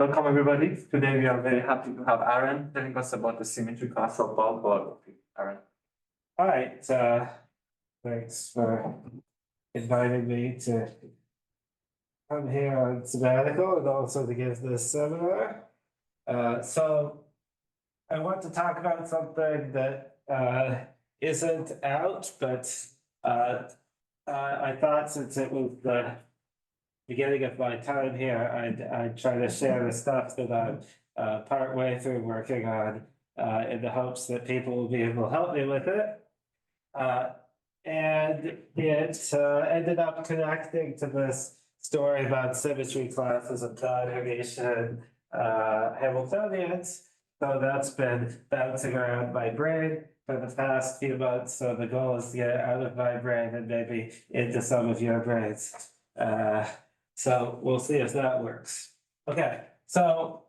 Welcome everybody. Today we are very happy to have Aron telling us about the symmetry class of holography. Aron. All right, thanks for inviting me to come here on sabbatical and also to give this seminar. So I want to talk about something that isn't out, but I thought since it was the beginning of my time here, I'd try to share the stuff that I'm partway through working on in the hopes that people will be able to help me with it. And it ended up connecting to this story about symmetry classes of non-Hermitian Hamiltonians. So that's been bouncing around my brain for the past few months. So the goal is to get it out of my brain and maybe into some of your brains. So we'll see if that works. Okay, so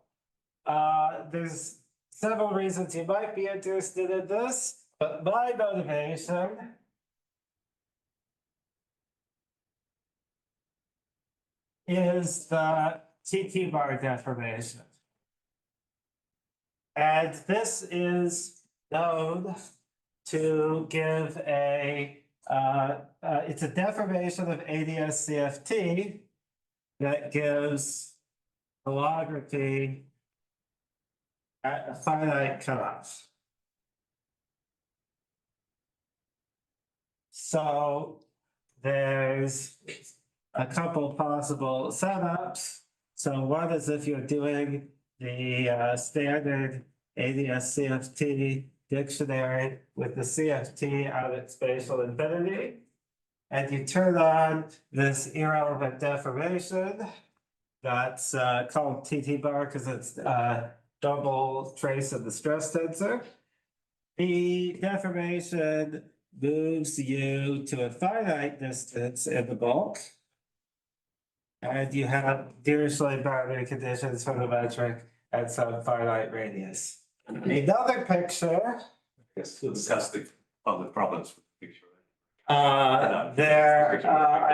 there's several reasons you might be interested in this, but my motivation is the TTbar deformation. And this is known to give it's a deformation of ADS-CFT that gives holography at a finite cutoff. So there's a couple possible setups. So one is if you're doing the standard ADS-CFT dictionary with the CFT out at spatial infinity, and you turn on this irrelevant deformation that's called TTbar because it's double trace of the stress tensor. The deformation moves you to a finite distance in the bulk, and you have Dirichlet boundary conditions for the metric at some finite radius. Another picture. Yes, to discuss the problems with the picture. I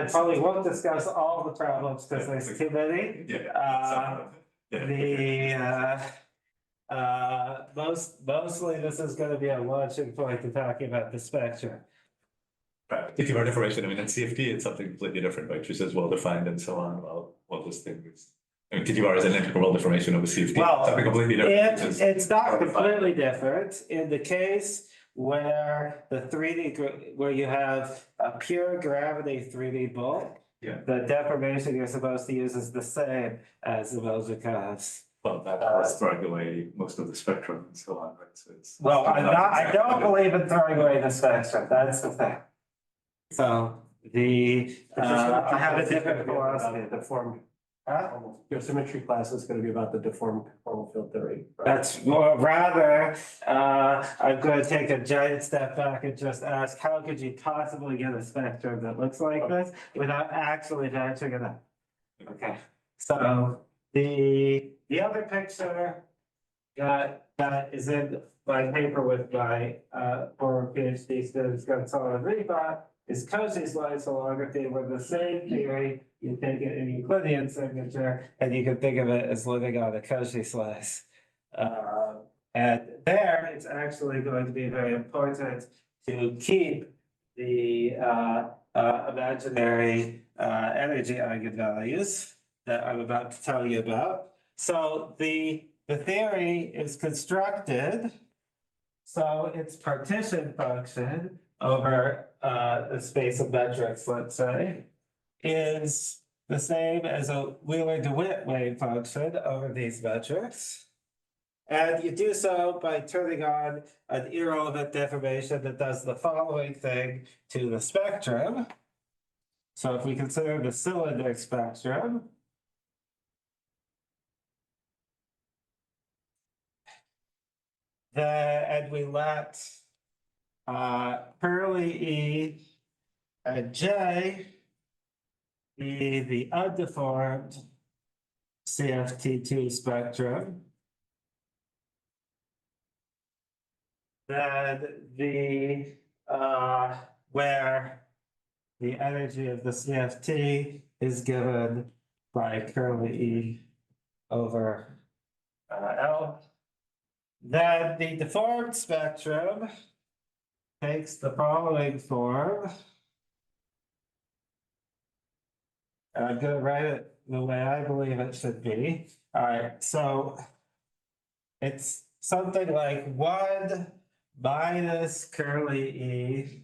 probably won't discuss all the problems because there's too many. Mostly this is going to be a launching point to talking about the spectrum. Right, TTbar deformation. I mean, in CFT, it's something completely different, right? Which is well defined and so on. Well, this thing is. I mean, TTbar is an integral deformation of a CFT. Well, something completely different. It's not completely different in the case where the 3D, where you have a pure gravity 3D bulk. Yeah. The deformation you're supposed to use is the same as the Moser-Coves. Well, that's throwing away most of the spectrum and so on, right? So it's. Well, I don't believe in throwing away the spectrum. That's the thing. So I have a different philosophy. Your symmetry class is going to be about the deformed conformal field theory. Right? That's more rather, I'm going to take a giant step back and just ask, how could you possibly get a spectrum that looks like this without actually matching it up? Okay, so the other picture that is in my paper with my former PhD students, Gonzalo and Reba, is Cauchy-Slice holography, where the same theory, you take an Euclidean signature, and you can think of it as living on a Cauchy slice. And there, it's actually going to be very important to keep the imaginary energy eigenvalues that I'm about to tell you about. So the theory is constructed, so its partition function over the space of metrics, let's say, is the same as a Wheeler-DeWitt wave function over these metrics. And you do so by turning on an irrelevant deformation that does the following thing to the spectrum. So if we consider the cylinder spectrum, and we let curly E and J be the undeformed CFT2 spectrum, then the where the energy of the CFT is given by curly E over L. Then the deformed spectrum takes the following form. And I'm gonna write it the way I believe it should be. All right, so it's something like 1 minus curly E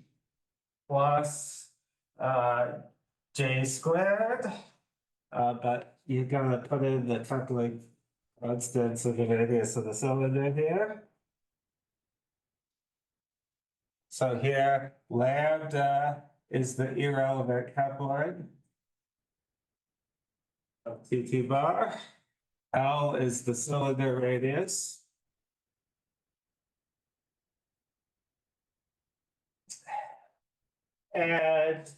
plus J squared. But you gotta put in the coupling constants of the radius of the cylinder here. So here, lambda is the irrelevant coupling of TTbar. L is the cylinder radius. And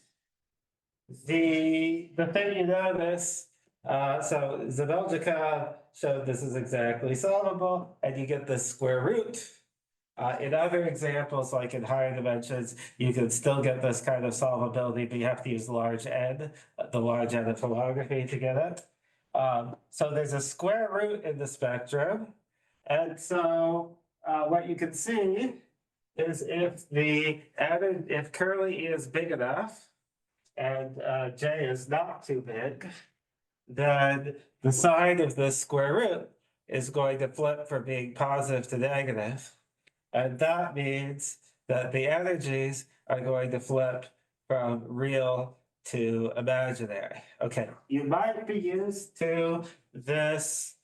the thing you notice, so Zabeljakov showed this is exactly solvable, and you get the square root. In other examples, like in higher dimensions, you can still get this kind of solvability, but you have to use large N, the large N of holography to get it. So there's a square root in the spectrum. And so what you can see is if curly E is big enough and J is not too big, then the sign of the square root is going to flip from being positive to negative. And that means that the energies are going to flip from real to imaginary. Okay, you might be used to this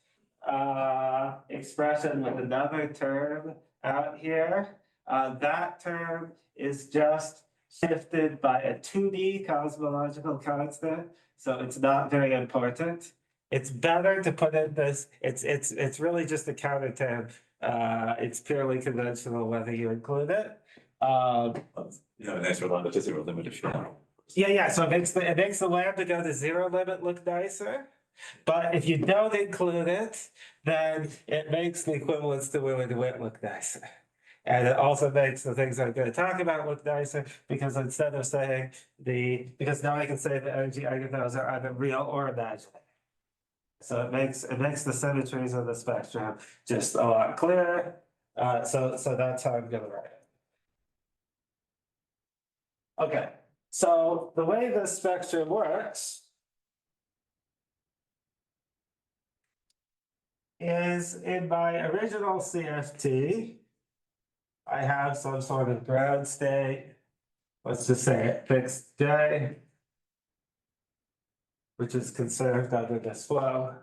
expression with another term out here. That term is just shifted by a 2D cosmological constant, so it's not very important. It's better to put in this, it's really just a counter term. It's purely conventional whether you include it. You have an extra limit to zero limit if you want. Yeah, so it makes the lambda go to zero limit look nicer. But if you don't include it, then it makes the equivalence to Willard DeWitt look nicer. And it also makes the things I'm going to talk about look nicer because instead of saying because now I can say the energy eigenvalues are either real or imaginary. So it makes the symmetries of the spectrum just a lot clearer. So that's how I'm going to write it. Okay, so the way this spectrum works is in my original CFT, I have some sort of ground state. Let's just say fixed J, which is conserved under this flow.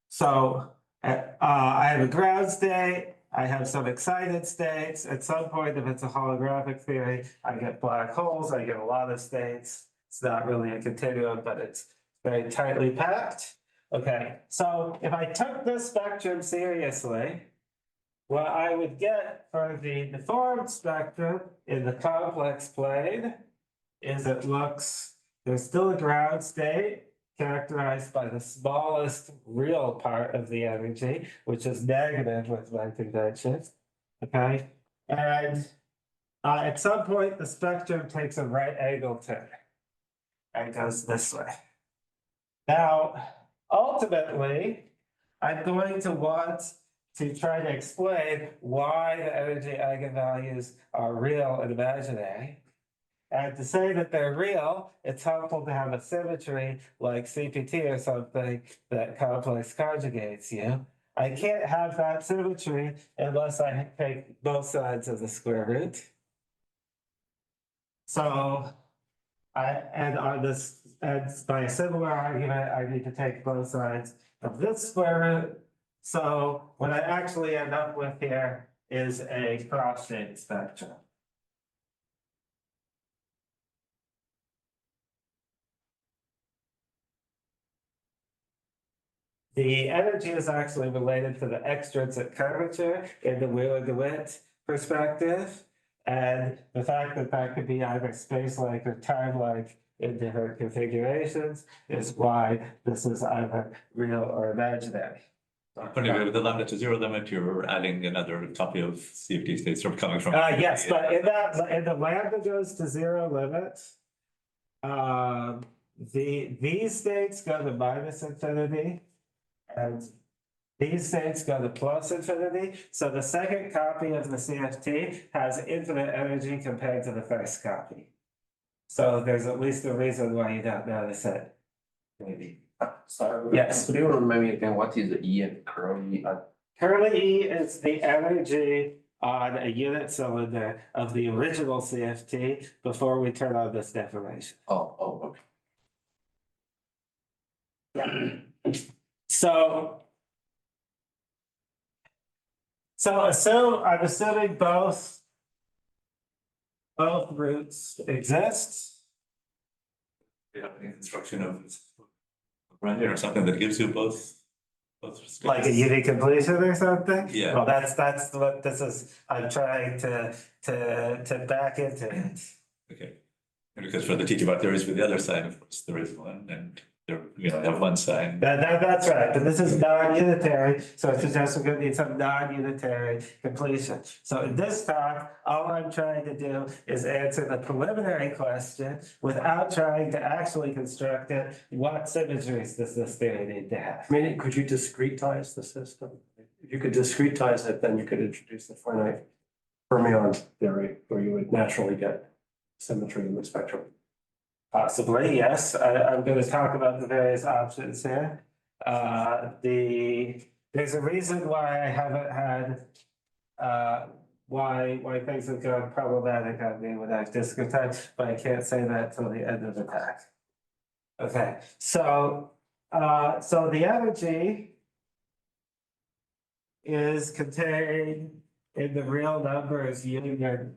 So I have a ground state, I have some excited states. At some point, if it's a holographic theory, I get black holes, I get a lot of states. It's not really a continuum, but it's very tightly packed. Okay, so if I took this spectrum seriously, what I would get for the deformed spectrum in the complex plane is there's still a ground state characterized by the smallest real part of the energy, which is negative with my convention. Okay, and at some point the spectrum takes a right angle turn and goes this way. Now, ultimately, I'm going to want to try to explain why the energy eigenvalues are real and imaginary. And to say that they're real, it's helpful to have a symmetry like CPT or something that complex conjugates you. I can't have that symmetry unless I take both sides of the square root. So and by a similar argument, I need to take both sides of this square root. So what I actually end up with here is a cross-shaped spectrum. The energy is actually related to the extrinsic curvature in the Willard DeWitt perspective. And the fact that that could be either space-like or time-like in different configurations is why this is either real or imaginary. Anyway, with the lambda to zero limit, you're adding another copy of CFT states from coming from. Yes, but in the lambda goes to zero limit, these states go to minus infinity. And these states go to plus infinity. So the second copy of the CFT has infinite energy compared to the first copy. So there's at least a reason why you don't notice it. Maybe. Sorry. Yes. Could you remind me again, what is the E and curly? Curly E is the energy on a unit cylinder of the original CFT before we turn on this deformation. Okay. So I'm assuming both roots exist. You have any construction of random or something that gives you both. Like a states? unique completion or something? Yeah. Well, that's what this is, I'm trying to back into it. Okay. And because for the TTbar theories with the other sign, of course, there is one, and there we only have one sign. That's right, but this is non-unitary, so it suggests we're gonna need some non-unitary completion. So in this talk, all I'm trying to do is answer the preliminary question without trying to actually construct it. What symmetries does this theory need to have? I mean, could you discretize the system? If you could discretize it, then you could introduce the finite fermion theory, where you would naturally get symmetry in the spectrum. Possibly, yes. I'm going to talk about the various options here. There's a reason why I haven't had, why things have gone problematic on me when I've discretized, but I can't say that till the end of the talk. Okay, so the energy is contained in the real numbers union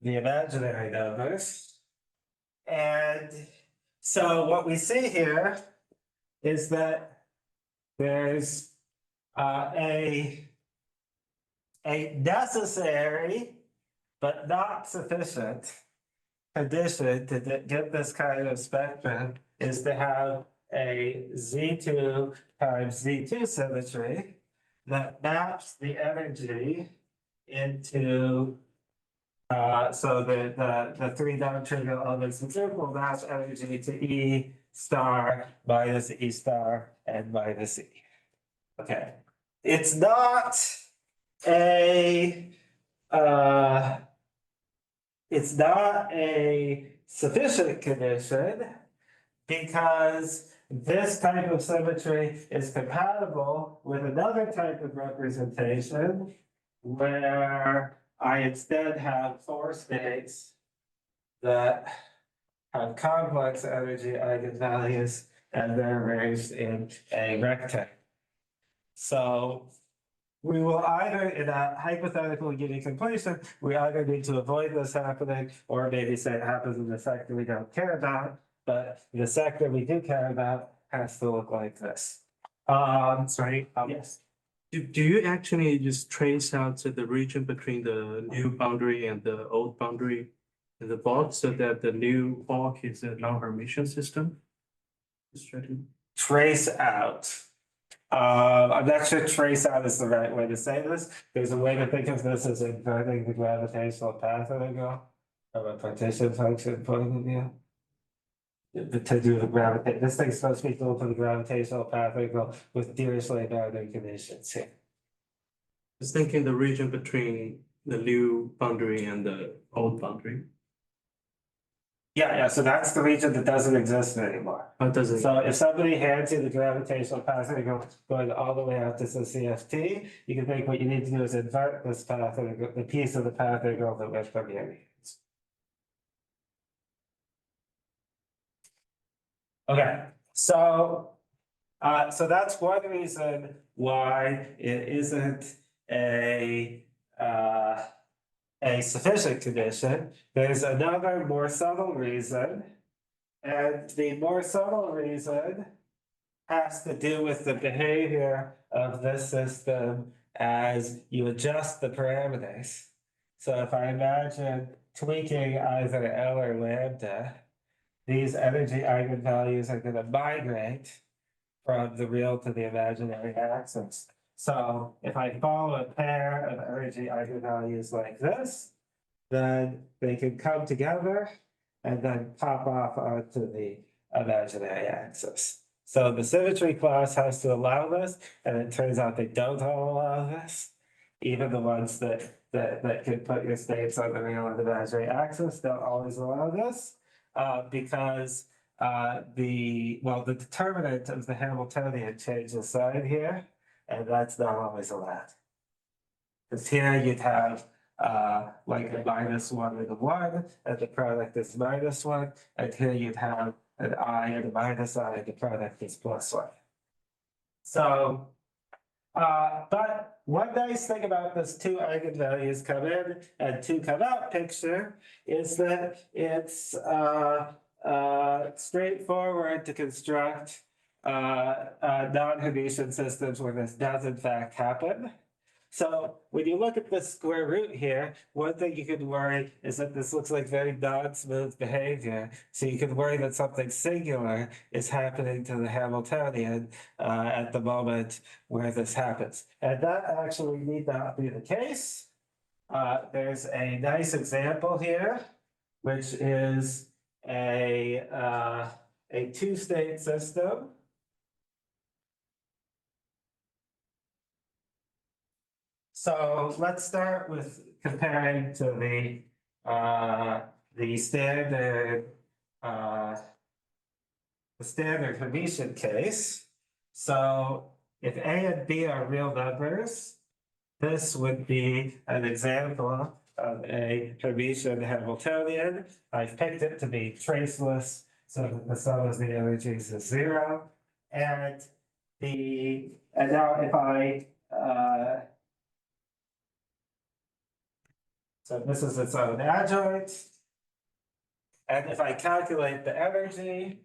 the imaginary numbers. And so what we see here is that there's a necessary but not sufficient condition to get this kind of spectrum is to have a Z2 times Z2 symmetry that maps the energy into so the three non-trivial elements in circle maps energy to E star minus E star and minus E. Okay, it's not a sufficient condition because this type of symmetry is compatible with another type of representation where I instead have four states that have complex energy eigenvalues and they're arranged in a rectangle. So we will either, in a hypothetical unique completion, we either need to avoid this happening or maybe say it happens in the sector we don't care about, but the sector we do care about has to look like this. Sorry, Yes. do you actually just trace out the region between the new boundary and the old boundary in the bulk so that the new bulk is a non-Hermitian system? Just try to. Trace out. I'm not sure trace out is the right way to say this. There's a way to think of this as inverting the gravitational path integral from a partition function point of view. To do the gravitate, this thing's supposed to be equal to the gravitational path integral with Dirichlet boundary conditions here. Just thinking the region between the new boundary and the old boundary. Yeah, so that's the region that doesn't exist anymore. How does it? So if somebody hands you the gravitational path integral going all the way out to the CFT, you can think what you need to do is invert this path integral, the piece of the path integral that we're familiar. Okay, so that's one reason why it isn't a sufficient condition. There's another more subtle reason, and the more subtle reason has to do with the behavior of this system as you adjust the parameters. So if I imagine tweaking either L or lambda, these energy eigenvalues are going to migrate from the real to the imaginary axis. So if I follow a pair of energy eigenvalues like this, then they can come together and then pop off onto the imaginary axis. So the symmetry class has to allow this, and it turns out they don't all allow this. Even the ones that can put your states on the real and imaginary axis don't always allow this, because the determinant of the Hamiltonian changes sign here, and that's not always allowed. Because here you'd have like a -1 and a 1, and the product is -1, and here you'd have an I and a -I, and the product is +1. So, but one nice thing about this two eigenvalues come in and two come out picture is that it's straightforward to construct non-Hermitian systems where this does in fact happen. So when you look at the square root here, one thing you could worry is that this looks like very non-smooth behavior. So you could worry that something singular is happening to the Hamiltonian at the moment where this happens. And that actually need not be the case. There's a nice example here, which is a two-state system. So let's start with comparing to the standard Hermitian case. So if A and B are real numbers, this would be an example of a Hermitian Hamiltonian. I've picked it to be traceless, so that the sum of the energies is 0. And now if I so this is its own adjoint. And if I calculate the energy,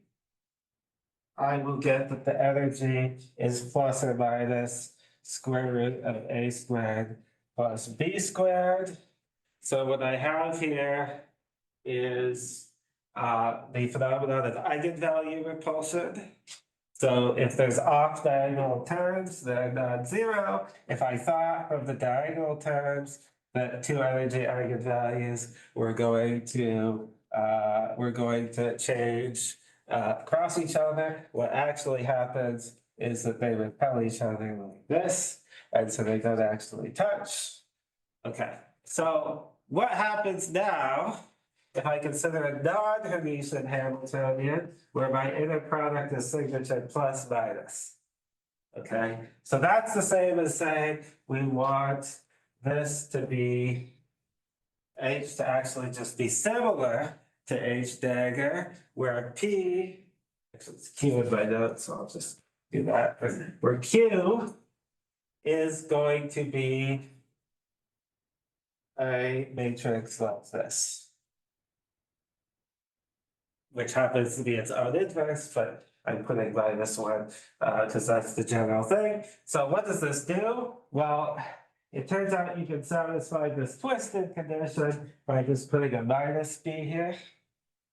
I will get that the energy is plus or minus square root of A squared plus B squared. So what I have here is the phenomenon of eigenvalue repulsion. So if there's off diagonal terms, they're non-zero. If I thought of the diagonal terms, that two energy eigenvalues were going to change across each other. What actually happens is that they repel each other like this, and so they don't actually touch. Okay, so what happens now if I consider a non-Hermitian Hamiltonian where my inner product is signature plus minus? Okay, so that's the same as saying we want this to be H to actually just be similar to H dagger, where P, actually it's Q in my notes, so I'll just do that, where Q is going to be a matrix like this, which happens to be its own inverse, but I'm putting -1 because that's the general thing. So what does this do? Well, it turns out you can satisfy this twisted condition by just putting a -B here.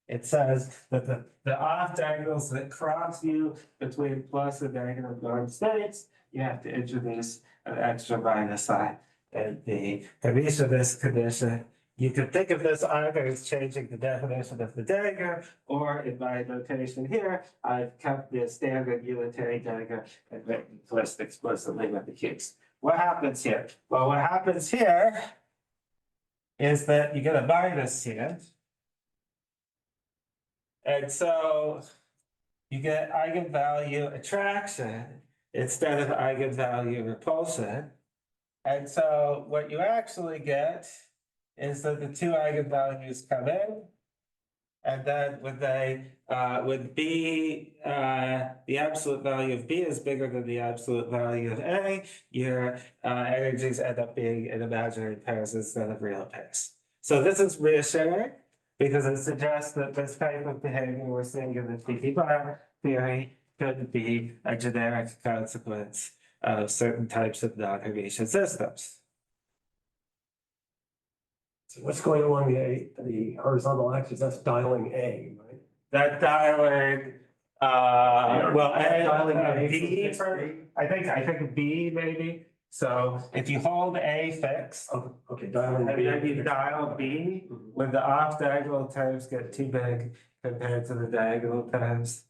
It says that the off diagonals that cross you between plus and negative norm states, you have to introduce an extra minus sign. And the Hermitianist condition, you can think of this either as changing the definition of the dagger, or in my notation here, I've kept the standard unitary dagger and written twist explicitly with the cubes. What happens here? Well, what happens here is that you get a minus here. And so you get eigenvalue attraction instead of eigenvalue repulsion. And so what you actually get is that the two eigenvalues come in. And then when B, the absolute value of B is bigger than the absolute value of A, your energies end up being in imaginary pairs instead of real pairs. So this is reassuring because it suggests that this type of behavior we're seeing in the TTbar theory could be a generic consequence of certain types of non-Hermitian systems. So what's going along the horizontal axis? That's dialing A, right? That dialing, well, Dialing A B from for, I think B maybe So if you hold A fixed, Oh, okay, dialing and B. then you dial B, when the off diagonal terms get too big compared to the diagonal terms,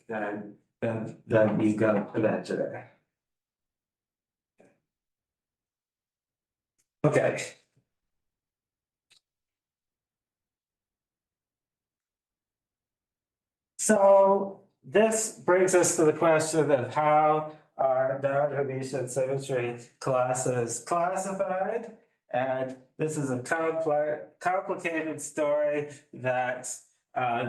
then you go imaginary. Okay. So this brings us to the question of how are non-Hermitian symmetry classes classified? And this is a complicated story that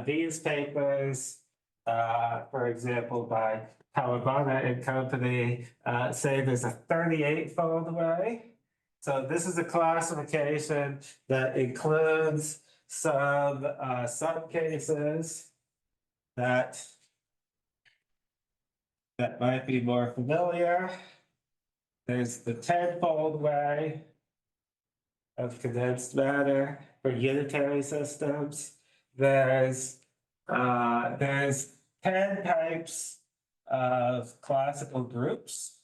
these papers, for example, by Kawabata and company, say there's a 38-fold way. So this is a classification that includes some cases that might be more familiar. There's the 10-fold way of condensed matter for unitary systems. There's 10 types of classical groups.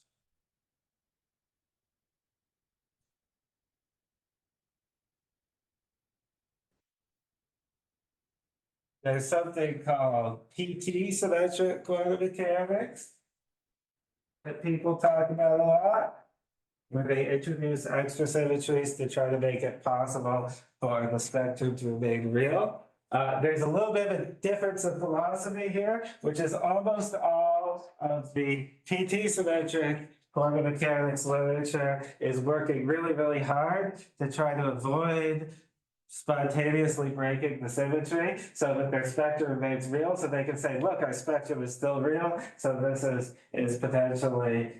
There's something called PT symmetric quantum mechanics that people talk about a lot, where they introduce extra symmetries to try to make it possible for the spectrum to remain real. There's a little bit of a difference of philosophy here, which is almost all of the PT symmetric quantum mechanics literature is working really, really hard to try to avoid spontaneously breaking the symmetry so that their spectrum remains real, so they can say, look, our spectrum is still real, so this is potentially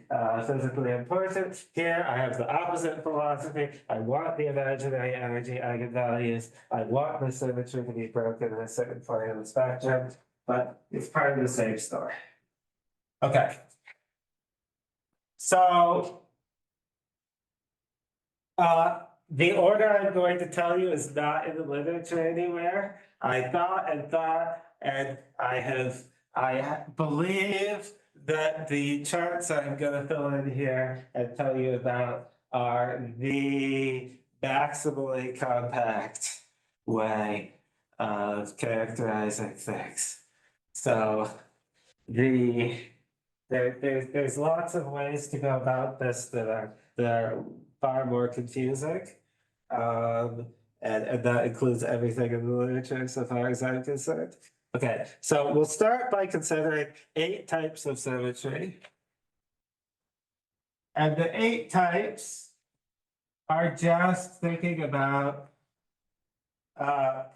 physically important. Here I have the opposite philosophy. I want the imaginary energy eigenvalues. I want the symmetry to be broken in a certain point of the spectrum, but it's part of the same story. Okay. So the order I'm going to tell you is not in the literature anywhere. I thought, and I believe that the charts I'm going to fill in here and tell you about are the maximally compact way of characterizing things. So there's lots of ways to go about this that are far more confusing. And that includes everything in the literature so far as I'm concerned. Okay, so we'll start by considering 8 types of symmetry. And the 8 types are just thinking about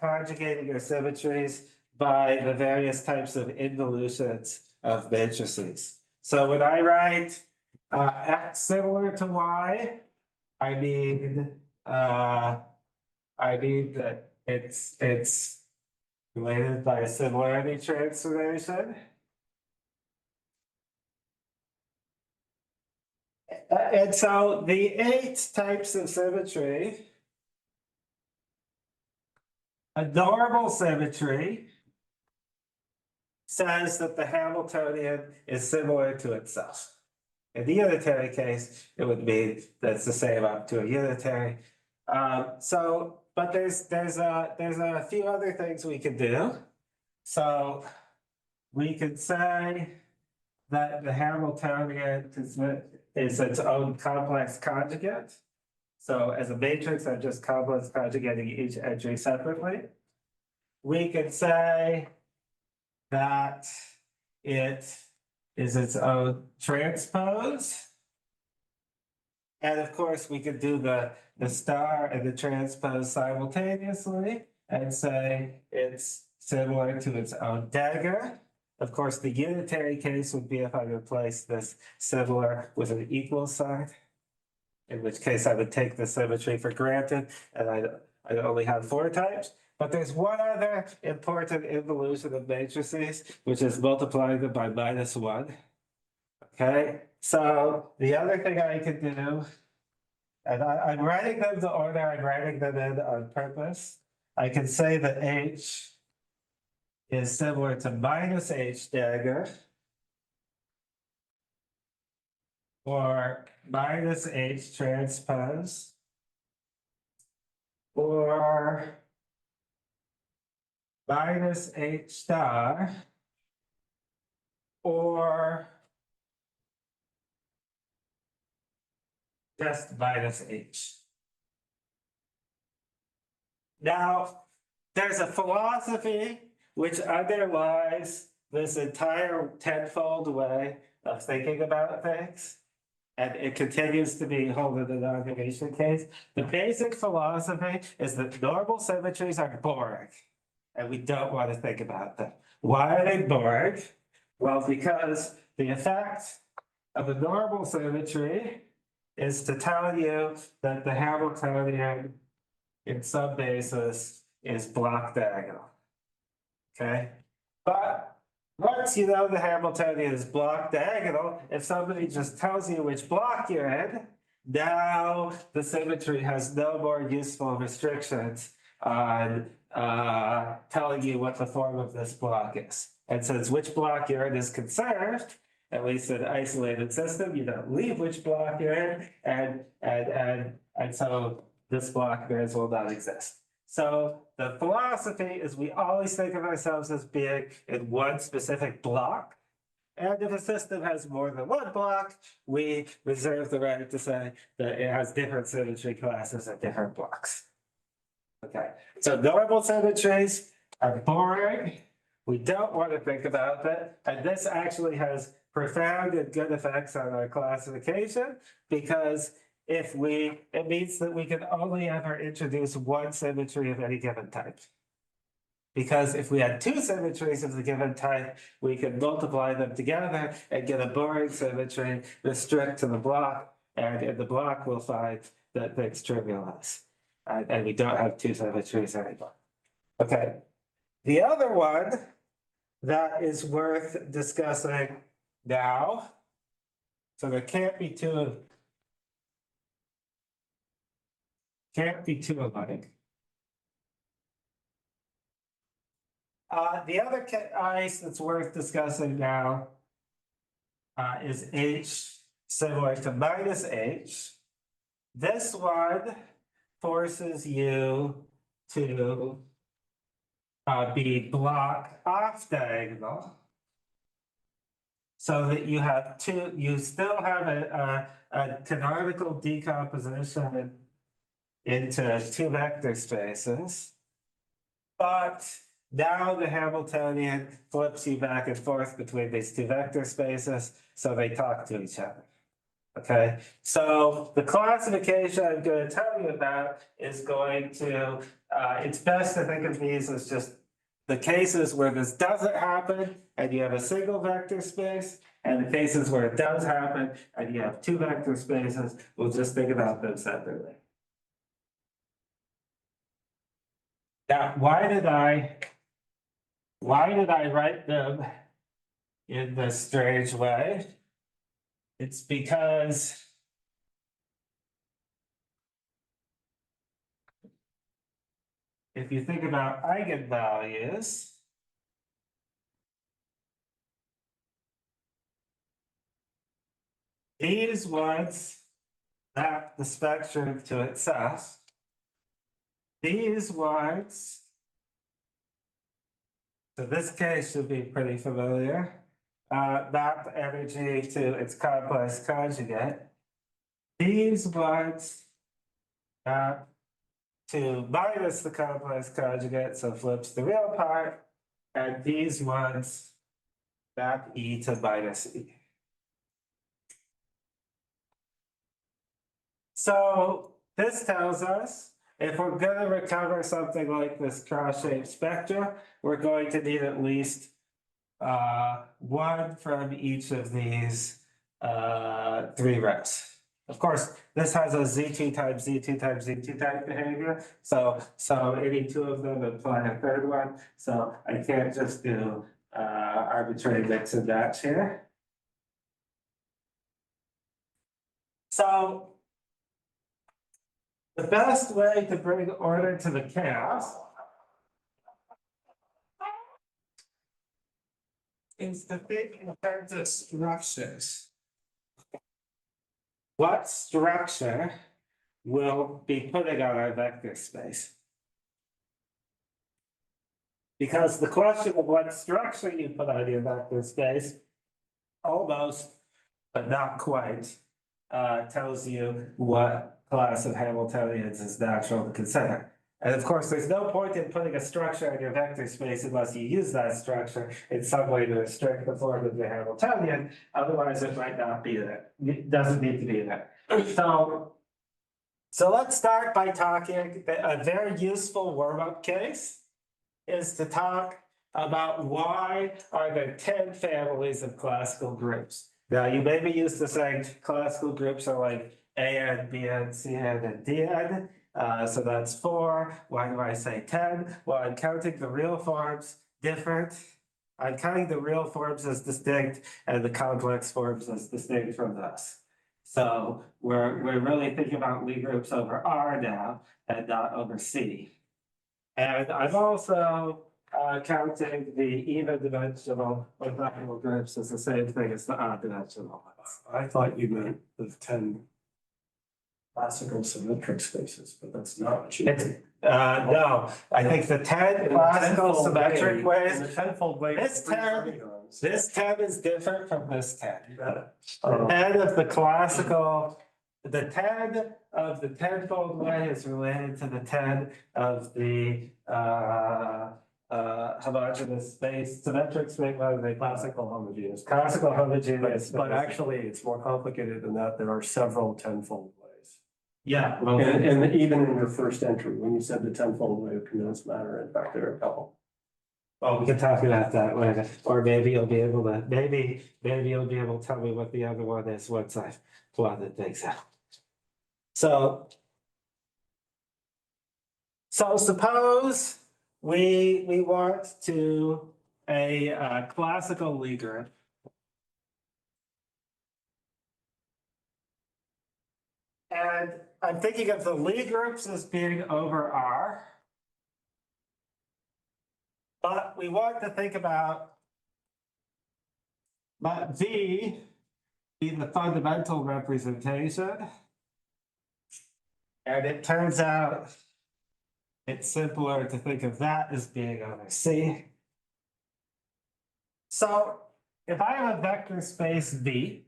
conjugating your symmetries by the various types of involutions of matrices. So when I write X similar to Y, I mean that it's related by a similarity transformation. And so the 8 types of symmetry, a normal symmetry says that the Hamiltonian is similar to itself. In the unitary case, it would mean that it's the same up to a unitary. But there's a few other things we can do. So we could say that the Hamiltonian is its own complex conjugate. So as a matrix, I'm just complex conjugating each entry separately. We could say that it is its own transpose. And of course, we could do the star and the transpose simultaneously and say it's similar to its own dagger. Of course, the unitary case would be if I replace this similar with an equal sign, in which case I would take the symmetry for granted, and I'd only have 4 types. But there's one other important involution of matrices, which is multiplying them by -1. Okay, so the other thing I could do, and I'm writing them the order I'm writing them in on purpose. I can say that H is similar to -H dagger. or minus H transpose, or minus H star, or just minus H. Now, there's a philosophy which underlies this entire tenfold way of thinking about things. And it continues to be held in the non-Hermitian case. The basic philosophy is that normal symmetries are boring. And we don't want to think about them. Why are they boring? Well, because the effect of a normal symmetry is to tell you that the Hamiltonian in some basis is block diagonal. Okay? But once you know the Hamiltonian is block diagonal, if somebody just tells you which block you're in, now the symmetry has no more useful restrictions on telling you what the form of this block is. And since which block you're in is conserved, at least in an isolated system, you don't leave which block you're in, and so this block may as well not exist. So the philosophy is we always think of ourselves as being in one specific block. And if a system has more than one block, we reserve the right to say that it has different symmetry classes at different blocks. Okay, so normal symmetries are boring. We don't want to think about that. And this actually has profound and good effects on our classification, because it means that we can only ever introduce one symmetry of any given type. Because if we had two symmetries of the given type, we could multiply them together and get a boring symmetry, restrict to the block, and in the block we'll find that things trivialize. And we don't have two symmetries anymore. Okay, the other one that is worth discussing now, so there can't be two alike. The other case that's worth discussing now is H similar to minus H. This one forces you to be block off diagonal, so that you have two, you still have a canonical decomposition into two vector spaces, but now the Hamiltonian flips you back and forth between these two vector spaces, so they talk to each other. Okay, so the classification I'm going to tell you about is going to, it's best to think of these as just the cases where this doesn't happen and you have a single vector space, and the cases where it does happen and you have two vector spaces. We'll just think about them separately. Now, why did I write them in this strange way? It's because if you think about eigenvalues, these ones map the spectrum to itself. These ones, so this case should be pretty familiar, map energy to its complex conjugate. These ones map to minus the complex conjugate, so flips the real part, and these ones map E to minus E. So this tells us if we're going to recover something like this cross-shaped spectra, we're going to need at least one from each of these three rows. Of course, this has a Z2 times Z2 times Z2 type behavior. So any two of them imply a third one. So I can't just do arbitrary mix and match here. So the best way to bring order to the chaos is to think in terms of structures. what structure will be putting on our vector space. Because the question of what structure you put on your vector space almost, but not quite, tells you what class of Hamiltonians is natural to consider. And of course, there's no point in putting a structure in your vector space unless you use that structure in some way to restrict the form of the Hamiltonian, otherwise it might not be there. It doesn't need to be there. So let's start by talking, a very useful warm-up case is to talk about why are there 10 families of classical groups. Now, you may be used to saying classical groups are like AN, BN, CN, and DN. So that's 4. Why do I say 10? Well, I'm counting the real forms different. I'm counting the real forms as distinct and the complex forms as distinct from this. So we're really thinking about Lie groups over R now and not over C. And I'm also counting the even dimensional orthogonal groups as the same thing as the odd dimensional ones. I thought you meant the 10 classical symmetric spaces, but that's not what you meant. No, I think the 10 classical symmetric ways, In the tenfold way. This 10 this 10 is different from this 10. You got it. The 10 of the classical, the 10 of the tenfold way is related to the 10 of the homogeneous space, symmetric space, what are they? Classical homogeneous. Classical homogeneous. But actually, it's more complicated than that. There are several tenfold ways. Yeah, well, And even in your first entry, when you said the tenfold way of condensed matter, in fact, there are a couple. well, we can talk about that later, or maybe you'll be able to, maybe you'll be able to tell me what the other one is once I've plotted things out. So suppose we want to a classical Lie group. And I'm thinking of the Lie groups as being over R. But we want to think about let V be the fundamental representation. And it turns out it's simpler to think of that as being over C. So if I have a vector space V,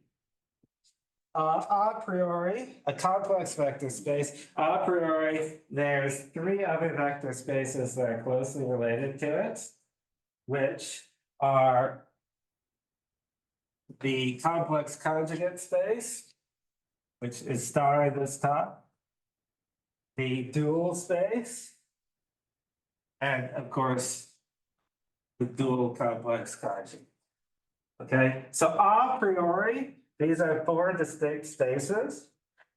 a priori, a complex vector space, a priori, there's 3 other vector spaces that are closely related to it, which are the complex conjugate space, which is star at this top, the dual space, and of course, the dual complex conjugate. Okay, so a priori, these are 4 distinct spaces,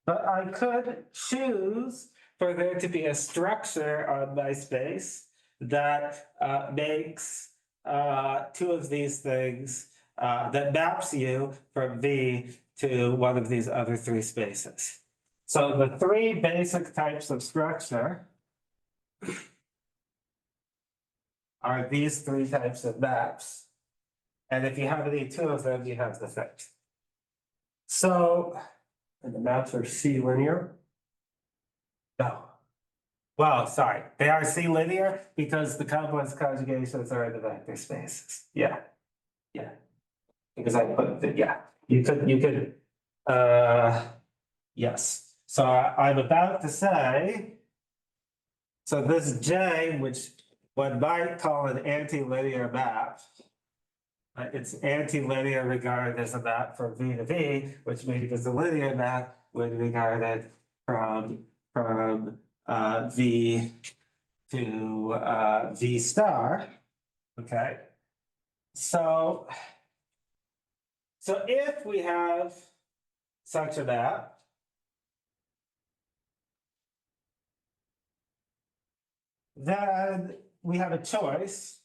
but I could choose for there to be a structure on my space that makes 2 of these things, that maps you from V to one of these other 3 spaces. So the 3 basic types of structure are these 3 types of maps. And if you have any 2 of them, you have the thing. So, And the maps are C linear. no. Well, sorry, they are C linear because the complex conjugations are in the vector spaces. Yeah. Yeah. Because I put the, yeah, you could, yes. So I'm about to say, so this J, which one might call an anti-linear map, it's anti-linear regarded as a map from V to V, which means it's a linear map when regarded from V to V star. Okay. So if we have such a map, then we have a choice,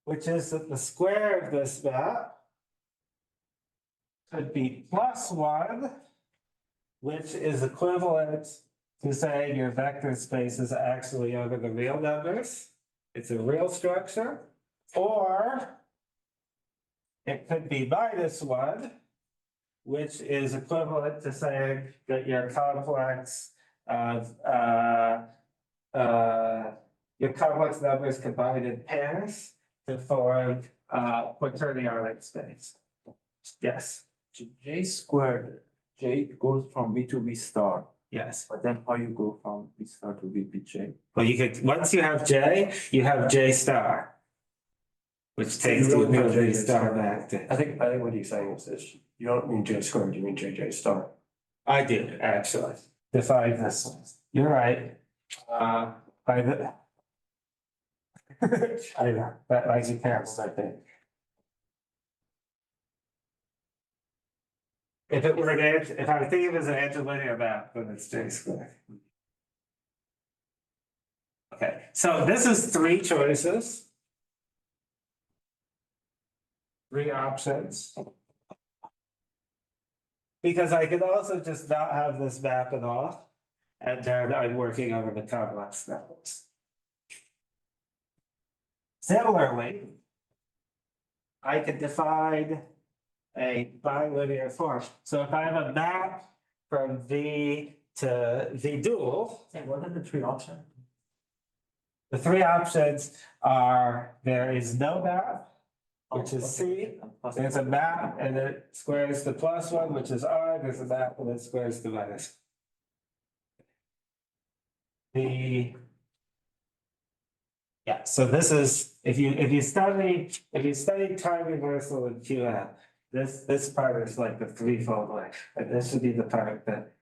which is that the square of this map could be +1, which is equivalent to saying your vector space is actually over the real numbers. It's a real structure. Or it could be -1, which is equivalent to saying that your complex of, your complex numbers combined in pairs to form, quaternionic space. Yes, J squared, J goes from B to B star, yes. but then how you go from B star to BJ? Well, you could, once you have J, you have J star. Which takes the You don't have ability JJ star star. back to, I think what he's saying is you don't mean J squared, you mean JJ star. I do, actually, define this one. You're right. By the. I know, that likes you parents, I think. If it were if I think it was an interlinear map, then it's J squared. Okay, so this is three choices. Three options. Because I could also just not have this map at all, and then I'm working over the complex numbers. Similarly, I could define a bilinear form. So if I have a map from V to V dual, What are the three options? the three options are there is no map, which is C. There's a map and it squares the plus one, which is R. There's a map and it squares the minus. So this is, if you study time reversal in QM, this part is like the threefold way. And this should be the part that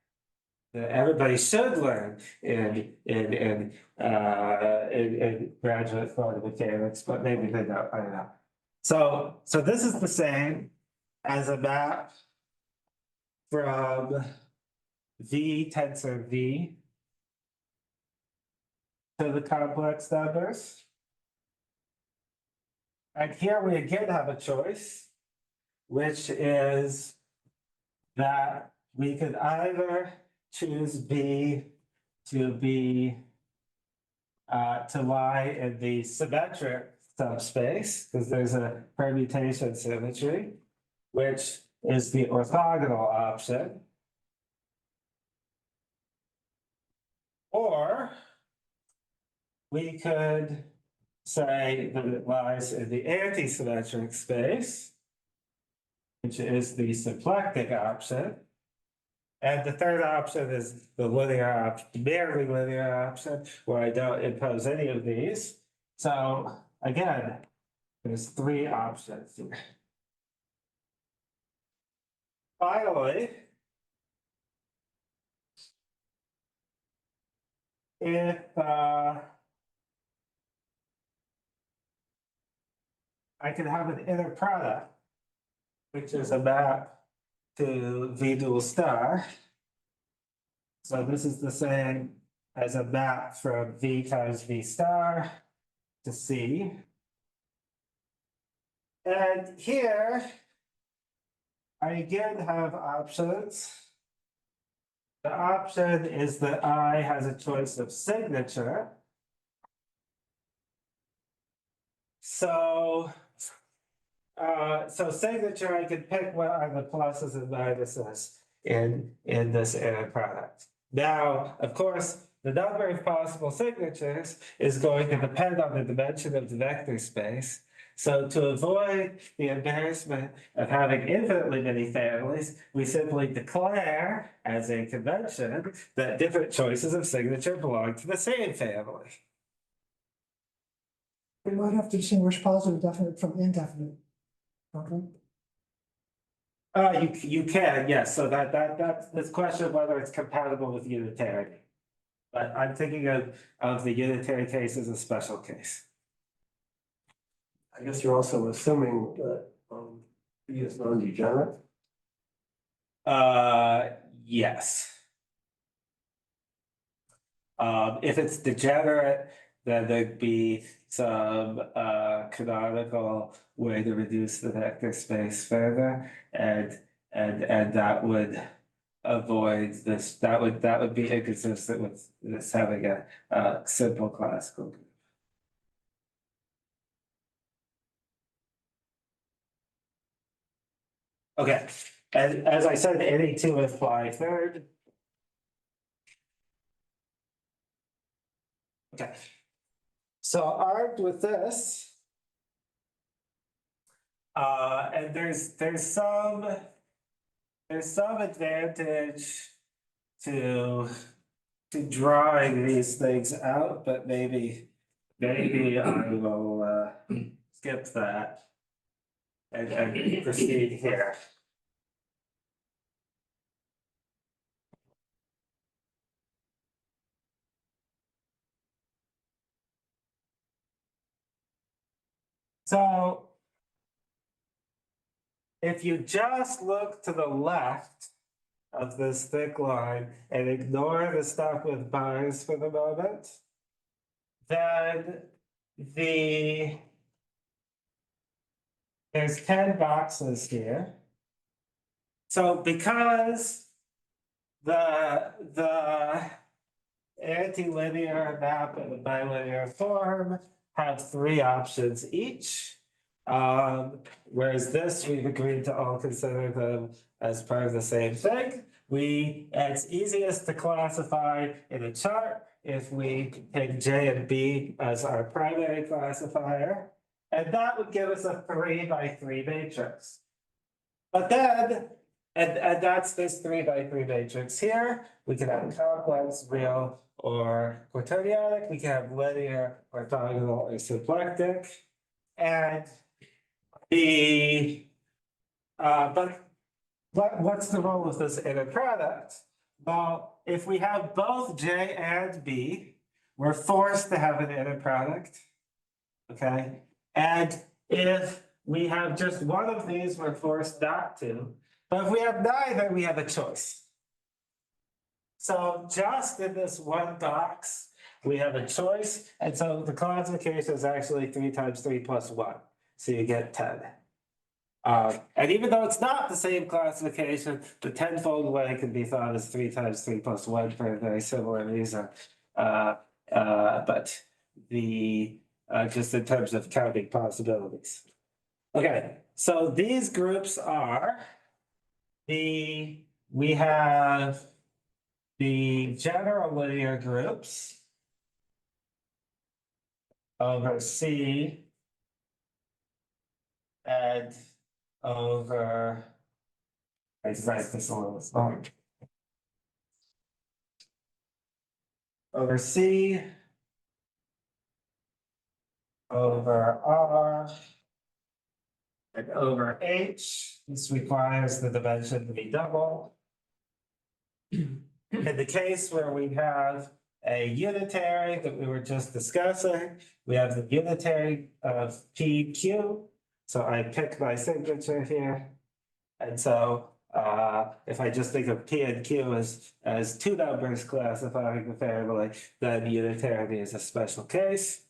everybody should learn in graduate quantum mechanics, but maybe they don't, I don't know. So this is the same as a map from V tensor V to the complex numbers. And here we again have a choice, which is that we could either choose B to be to lie in the symmetric subspace, because there's a permutation symmetry, which is the orthogonal option. Or we could say that it lies in the anti-symmetric space, which is the symplectic option. And the third option is the barely linear option, where I don't impose any of these. So again, there's three options here. Finally, if I can have an inner product, which is a map to V dual star. So this is the same as a map from V times V star to C. And here, I again have options. The option is that I has a choice of signature. So signature, I can pick what are the pluses and minuses in this inner product. Now, of course, the number of possible signatures is going to depend on the dimension of the vector space. So to avoid the embarrassment of having infinitely many families, we simply declare as a convention that different choices of signature belong to the same family. We might have to distinguish positive definite from indefinite. Okay. You can, yes, so that's this question of whether it's compatible with unitarity. But I'm thinking of the unitary case as a special case. I guess you're also assuming that B is non-degenerate. Yes. If it's degenerate, then there'd be some canonical way to reduce the vector space further, and that would avoid this. That would be inconsistent with this having a simple classical group. Okay, And as I said, any two imply third. Okay. So armed with this. And there's some advantage to drawing these things out, but maybe I will skip that and proceed here. So if you just look to the left of this thick line and ignore the stuff with bars for the moment, then there's 10 boxes here. So because the antilinear map and the bilinear form have 3 options each. Whereas this, we've agreed to all consider them as part of the same thing. It's easiest to classify in a chart if we take J and B as our primary classifier. And that would give us a 3 by 3 matrix. But then, and that's this 3 by 3 matrix here. We can have complex, real, or quaternionic. We can have linear, orthogonal, or symplectic. And but what's the role of this inner product? Well, if we have both J and B, we're forced to have an inner product. Okay, and if we have just one of these, we're forced not to. But if we have neither, we have a choice. So just in this one box, we have a choice. And so the classification is actually 3 times 3 plus 1. So you get 10. And even though it's not the same classification, the tenfold way can be thought as 3 times 3 plus 1 for a very similar reason. But just in terms of counting possibilities. Okay, so these groups are we have the general linear groups over C and over, let's write this a little smaller. Over C, over R, and over H. This requires the dimension to be double. In the case where we have a unitary that we were just discussing, we have the unitary of PQ. So I pick my signature here. And so if I just think of P and Q as 2 numbers classifying the family, then unitarity is a special case.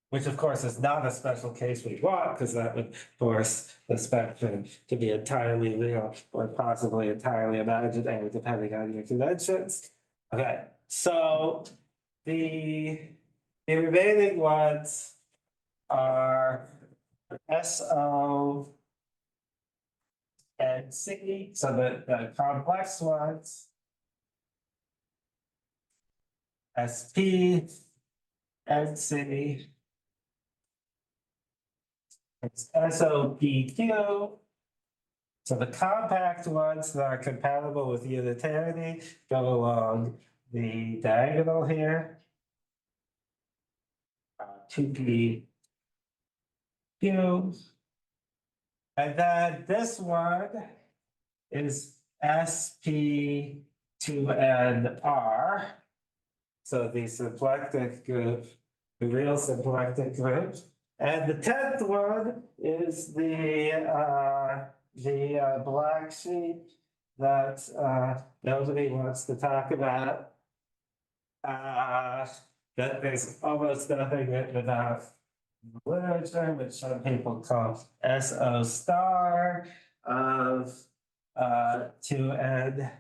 Which of course is not a special case we want, because that would force the spectrum to be entirely real or possibly entirely imaginary, depending on your conventions. Okay, so the remaining ones are SO and C, so the complex ones, SP and C. It's SOPQ. So the compact ones that are compatible with unitarity go along the diagonal here. 2PQ. And then this one is SP2NR. So the symplectic group, the real symplectic group. And the 10th one is the black sheep that nobody wants to talk about. That there's almost nothing written about literature, which some people call SO star of 2N.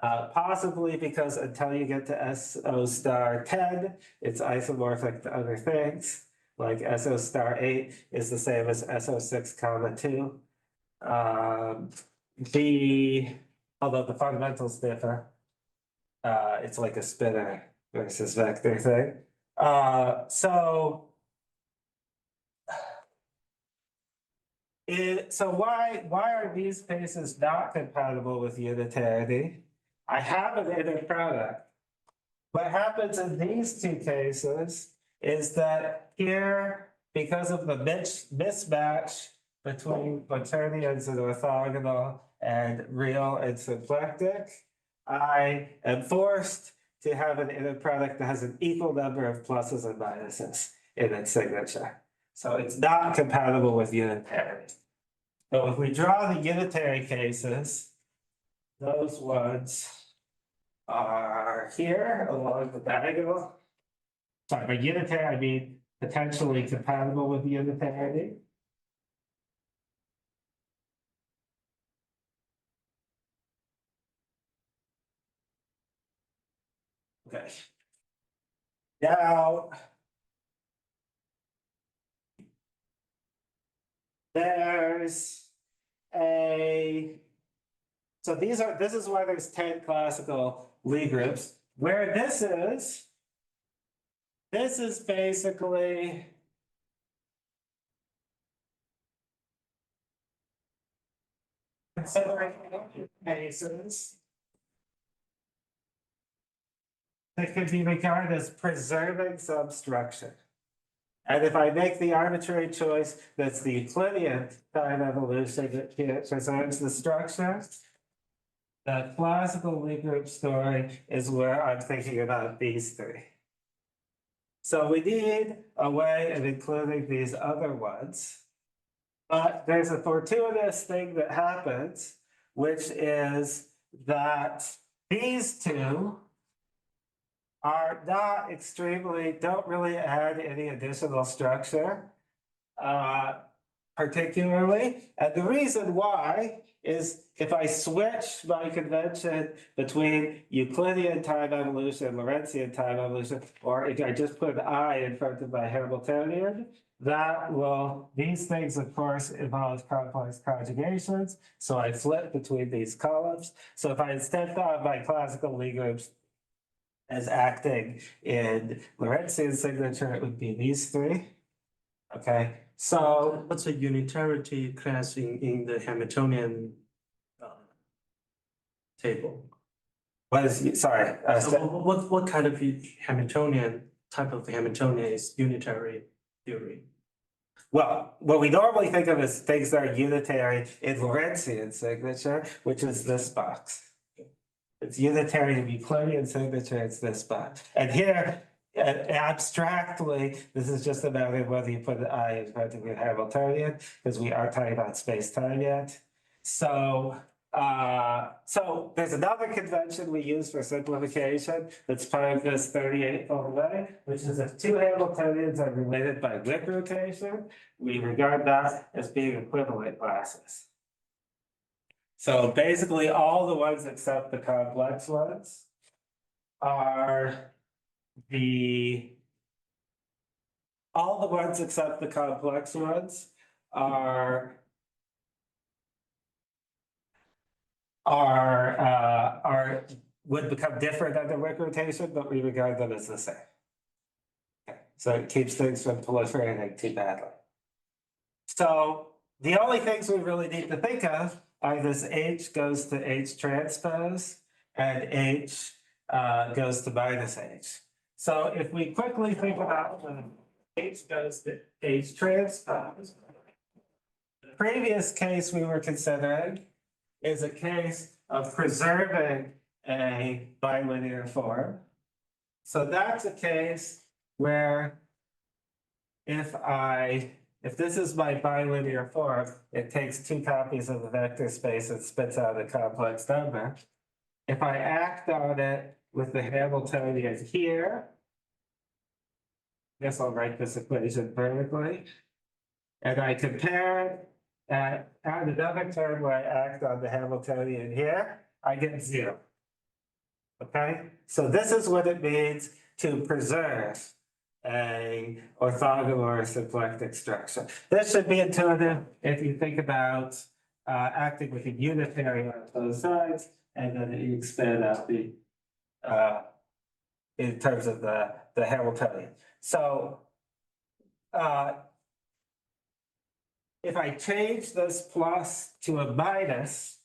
Possibly because until you get to SO star 10, it's isomorphic to other things. Like SO star 8 is the same as SO 6 comma 2. Although the fundamentals differ. It's like a spinor versus vector thing. So why are these cases not compatible with unitarity? I have an inner product. What happens in these two cases is that here, because of the mismatch between quaternions and orthogonal and real and symplectic, I am forced to have an inner product that has an equal number of pluses and minuses in its signature. So it's not compatible with unitarity. So if we draw the unitary cases, those ones are here along the diagonal. Sorry, by unitary, I mean potentially compatible with unitarity. Okay. Now, there's so this is why there's 10 classical Lie groups. Where this is basically considering cases that could be regarded as preserving some structure. And if I make the arbitrary choice that's the Euclidean time evolution that preserves the structure, the classical Lie group story is where I'm thinking about these three. So we need a way of including these other ones. But there's a fortuitous thing that happens, which is that these two are not don't really add any additional structure, particularly. And the reason why is if I switch my convention between Euclidean time evolution and Lorentzian time evolution, or if I just put an I in front of my Hamiltonian, these things of course involve complex conjugations. So I flip between these columns. So if I instead thought of my classical Lie groups as acting in Lorentzian signature, it would be these three. Okay, so What's a unitarity class in the Hamiltonian table? sorry. So what kind of Hamiltonian type of Hamiltonian is unitary theory? Well, what we normally think of as things that are unitary in Lorentzian signature, which is this box. It's unitary in Euclidean signature, it's this box. And here, abstractly, this is just a matter of whether you put an I in front of your Hamiltonian, because we aren't talking about space-time yet. So there's another convention we use for simplification that's part of this 38-fold way, which is if two Hamiltonians are related by Wick rotation, we regard that as being equivalent classes. So basically, all the ones except the complex ones are all the ones except the complex ones would become different under Wick rotation, but we regard them as the same. Okay. So it keeps things from proliferating too badly. So the only things we really need to think of are this H goes to H transpose and H goes to minus H. So if we quickly think about when H goes to H transpose, the previous case we were considering is a case of preserving a bilinear form. So that's a case where if this is my bilinear form, it takes two copies of the vector space and spits out a complex number. If I act on it with the Hamiltonian here, I guess I'll write this equation vertically, and I compare it and add another term where I act on the Hamiltonian here, I get 0. Okay, so this is what it means to preserve a orthogonal or symplectic structure. This should be intuitive if you think about acting with a unitary on both sides, and then you expand out the in terms of the Hamiltonian. So if I change this plus to a minus,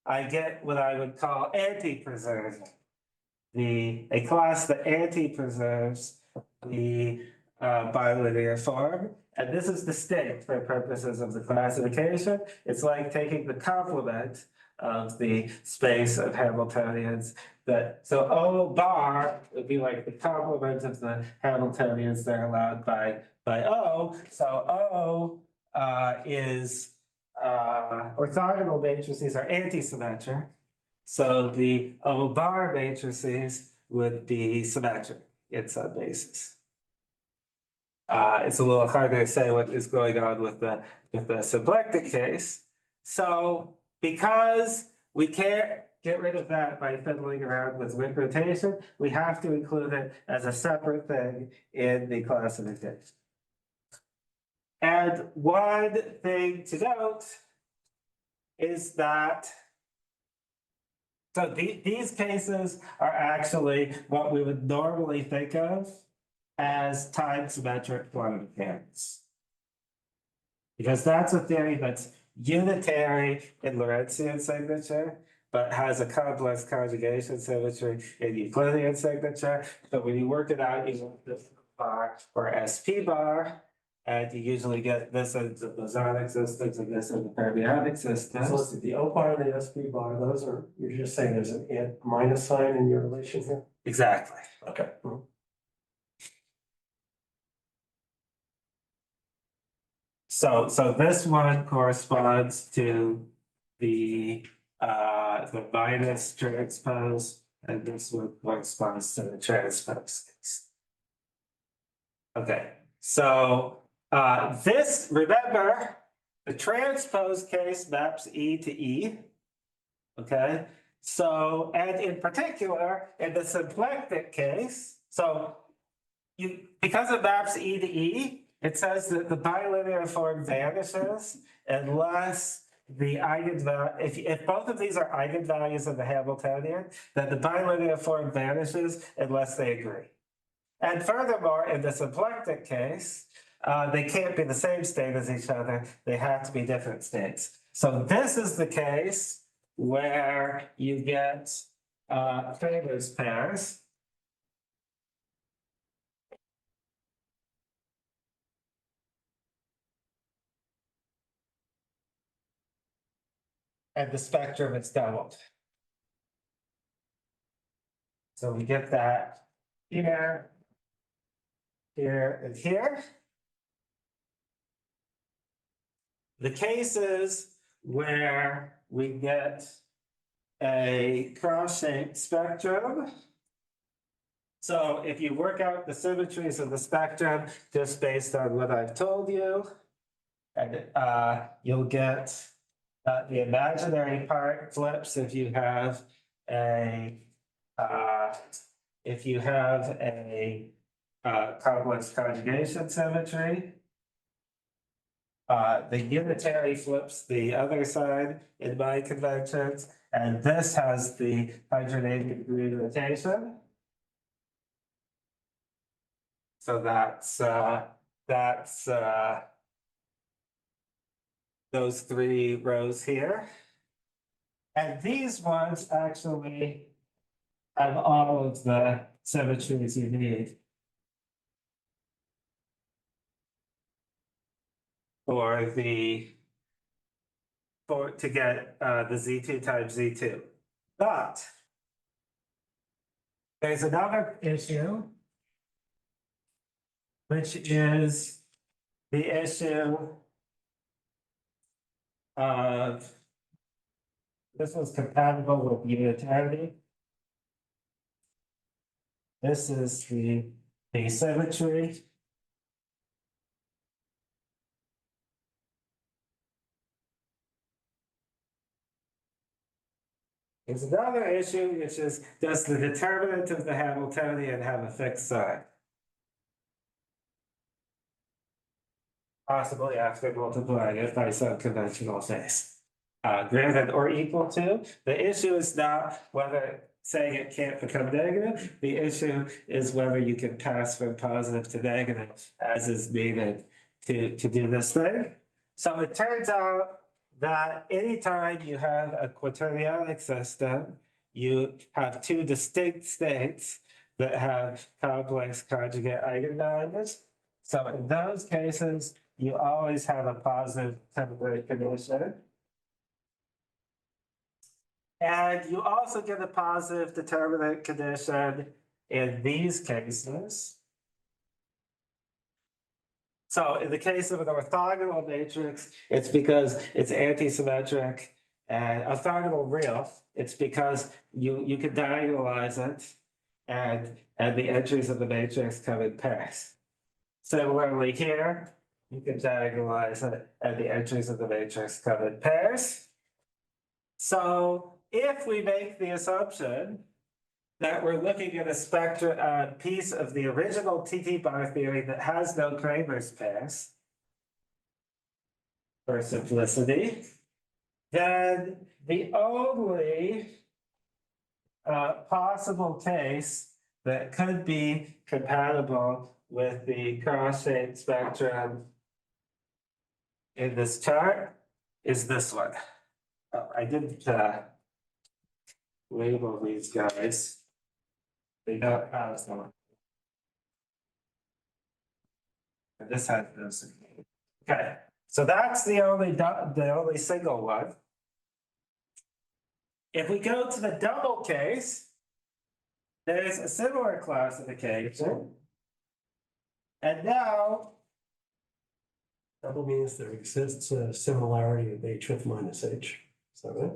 I get what I would call anti-preserving. A class that anti-preserves the bilinear form. And this is distinct for purposes of the classification. It's like taking the complement of the space of Hamiltonians so O bar would be like the complement of the Hamiltonians that are allowed by O. So O is orthogonal matrices are anti-symmetric. So the O bar matrices would be symmetric in some basis. It's a little harder to say what is going on with the symplectic case. So because we can't get rid of that by fiddling around with Wick rotation, we have to include it as a separate thing in the classification. And one thing to note is that these cases are actually what we would normally think of as time symmetric quantum mechanics. Because that's a theory that's unitary in Lorentzian signature, but has a complex conjugation symmetry in Euclidean signature. So when you work it out, you want this bar or SP bar, and you usually get this in the bosonic systems and this in the fermionic systems. So let's see, the O bar and the SP bar, those are, you're just saying there's an minus sign in your relation here? Exactly. Okay. So this one corresponds to the minus transpose, and this one corresponds to the transpose case. Okay, so this, remember, the transpose case maps E to E. Okay, so, and in particular, in the symplectic case, so because it maps E to E, it says that the bilinear form vanishes unless the eigenvalue, if both of these are eigenvalues of the Hamiltonian, then the bilinear form vanishes unless they agree. And furthermore, in the symplectic case, they can't be the same state as each other. They have to be different states. So this is the case where you get Taylor's pairs. And the spectrum is doubled. So we get that here, here, and here. The cases where we get a cross-shaped spectrum. So if you work out the symmetries of the spectrum just based on what I've told you, and you'll get the imaginary part flips if you have a complex conjugation symmetry. The unitary flips the other side in my conventions, and this has the 180 degree rotation. So that's those three rows here. And these ones actually have all of the symmetries you need to get the Z2 times Z2. But there's another issue, which is the issue of this was compatible with unitarity. This is the symmetry. There's another issue, which is, does the determinant of the Hamiltonian have a fixed sign? Possibly after multiplying it by some conventional phase. greater than or equal to. The issue is not whether saying it can't become negative. The issue is whether you can pass from positive to negative as is needed to do this thing. So it turns out that anytime you have a quaternionic system, you have two distinct states that have complex conjugate eigenvalues. So in those cases, you always have a positive temporary condition. And you also get a positive determinant condition in these cases. So in the case of an orthogonal matrix, it's because it's antisymmetric and orthogonal real. It's because you can diagonalize it and the entries of the matrix come in pairs. Similarly here, you can diagonalize it and the entries of the matrix come in pairs. So if we make the assumption that we're looking at a piece of the original TTbar theory that has no Kramer's pairs, for simplicity, then the only possible case that could be compatible with the cross-shaped spectrum in this chart is this one. Oh, I didn't label these guys. They don't have some. And this has those. Okay, so that's the only single one. If we go to the double case, there's a similar classification. And now, Double means there exists a similarity of h with minus h. Is that right?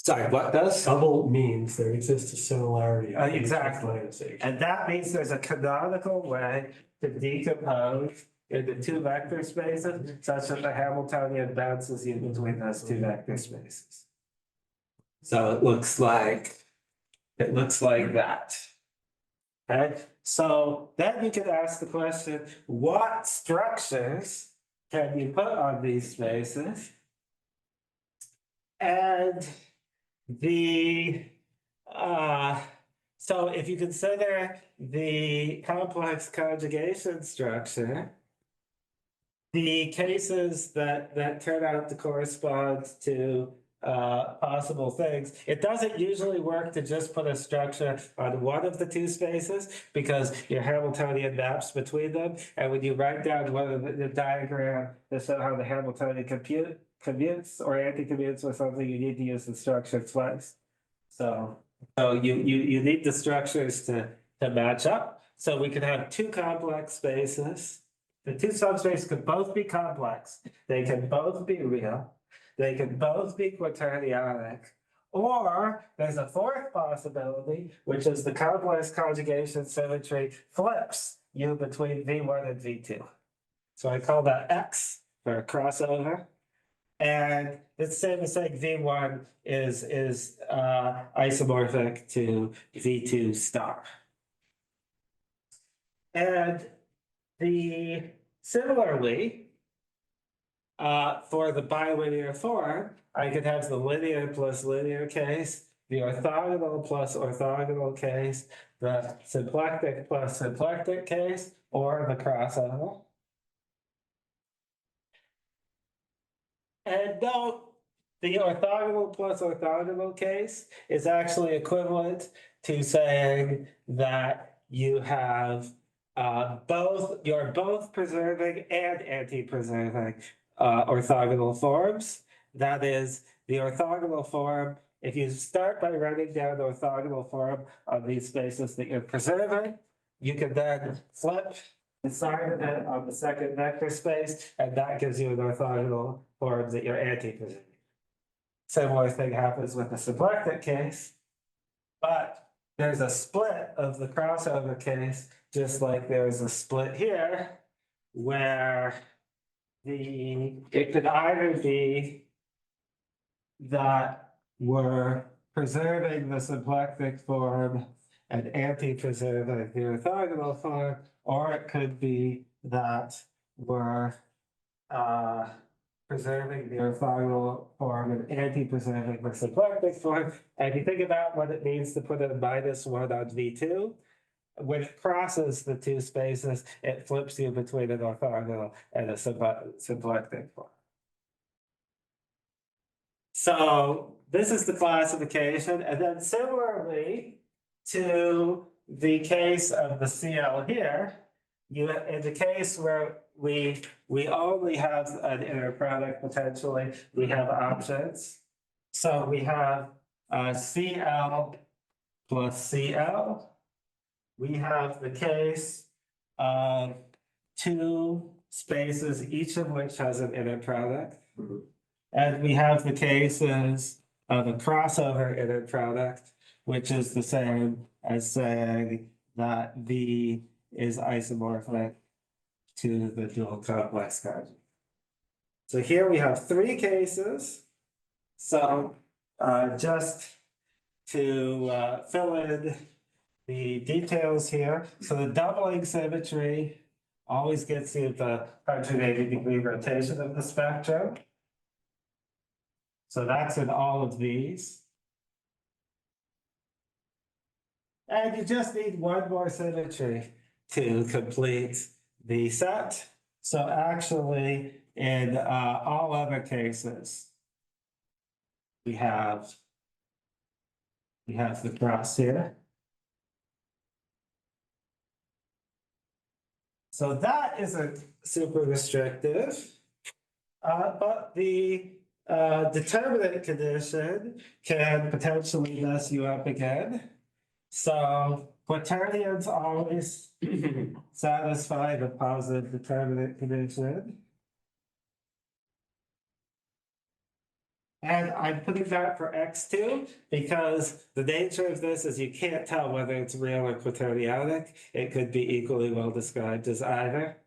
sorry, what does? Double means there exists a similarity of h with Exactly. minus h. And that means there's a canonical way to decompose into two vector spaces such that the Hamiltonian bounces you between those two vector spaces. So it looks like that. Okay, so then you can ask the question, what structures can you put on these spaces? And so if you consider the complex conjugation structure, the cases that turn out to correspond to possible things, it doesn't usually work to just put a structure on one of the two spaces because your Hamiltonian maps between them, and when you write down one of the diagram to show how the Hamiltonian commutes or anti-commutes with something, you need to use the structure twice. So you need the structures to match up. So we can have two complex spaces. The two subspaces could both be complex. They can both be real. They can both be quaternionic. Or there's a fourth possibility, which is the complex conjugation symmetry flips you between V1 and V2. So I call that X for crossover. And it's the same as saying V1 is isomorphic to V2 star. And similarly, for the bilinear form, I could have the linear plus linear case, the orthogonal plus orthogonal case, the symplectic plus symplectic case, or the crossover. And note, the orthogonal plus orthogonal case is actually equivalent to saying that you have you're both preserving and anti-preserving orthogonal forms. That is, the orthogonal form, if you start by writing down the orthogonal form on these spaces that you're preserving, you can then flip the sign of it on the second vector space, and that gives you an orthogonal form that you're anti-preserving. Similar thing happens with the symplectic case, but there's a split of the crossover case, just like there's a split here, where it could either be that we're preserving the symplectic form and anti-preserving the orthogonal form, or it could be that we're preserving the orthogonal form and anti-preserving the symplectic form. And if you think about what it means to put a -1 on V2, when it crosses the two spaces, it flips you between an orthogonal and a symplectic form. So this is the classification, and then similarly to the case of the CL here, in the case where we only have an inner product potentially, we have options. So we have CL plus CL. We have the case of two spaces, each of which has an inner product. And we have the cases of a crossover inner product, which is the same as saying that V is isomorphic to the dual complex conjugate. So here we have three cases. So just to fill in the details here, so the doubling symmetry always gets you the 180-degree rotation of the spectrum. So that's in all of these. And you just need one more symmetry to complete the set. So actually, in all other cases, we have the cross here. So that isn't super restrictive, but the determinant condition can potentially mess you up again. So quaternions always satisfy the positive determinant condition. And I'm putting that for X2 because the nature of this is you can't tell whether it's real or quaternionic. It could be equally well described as either.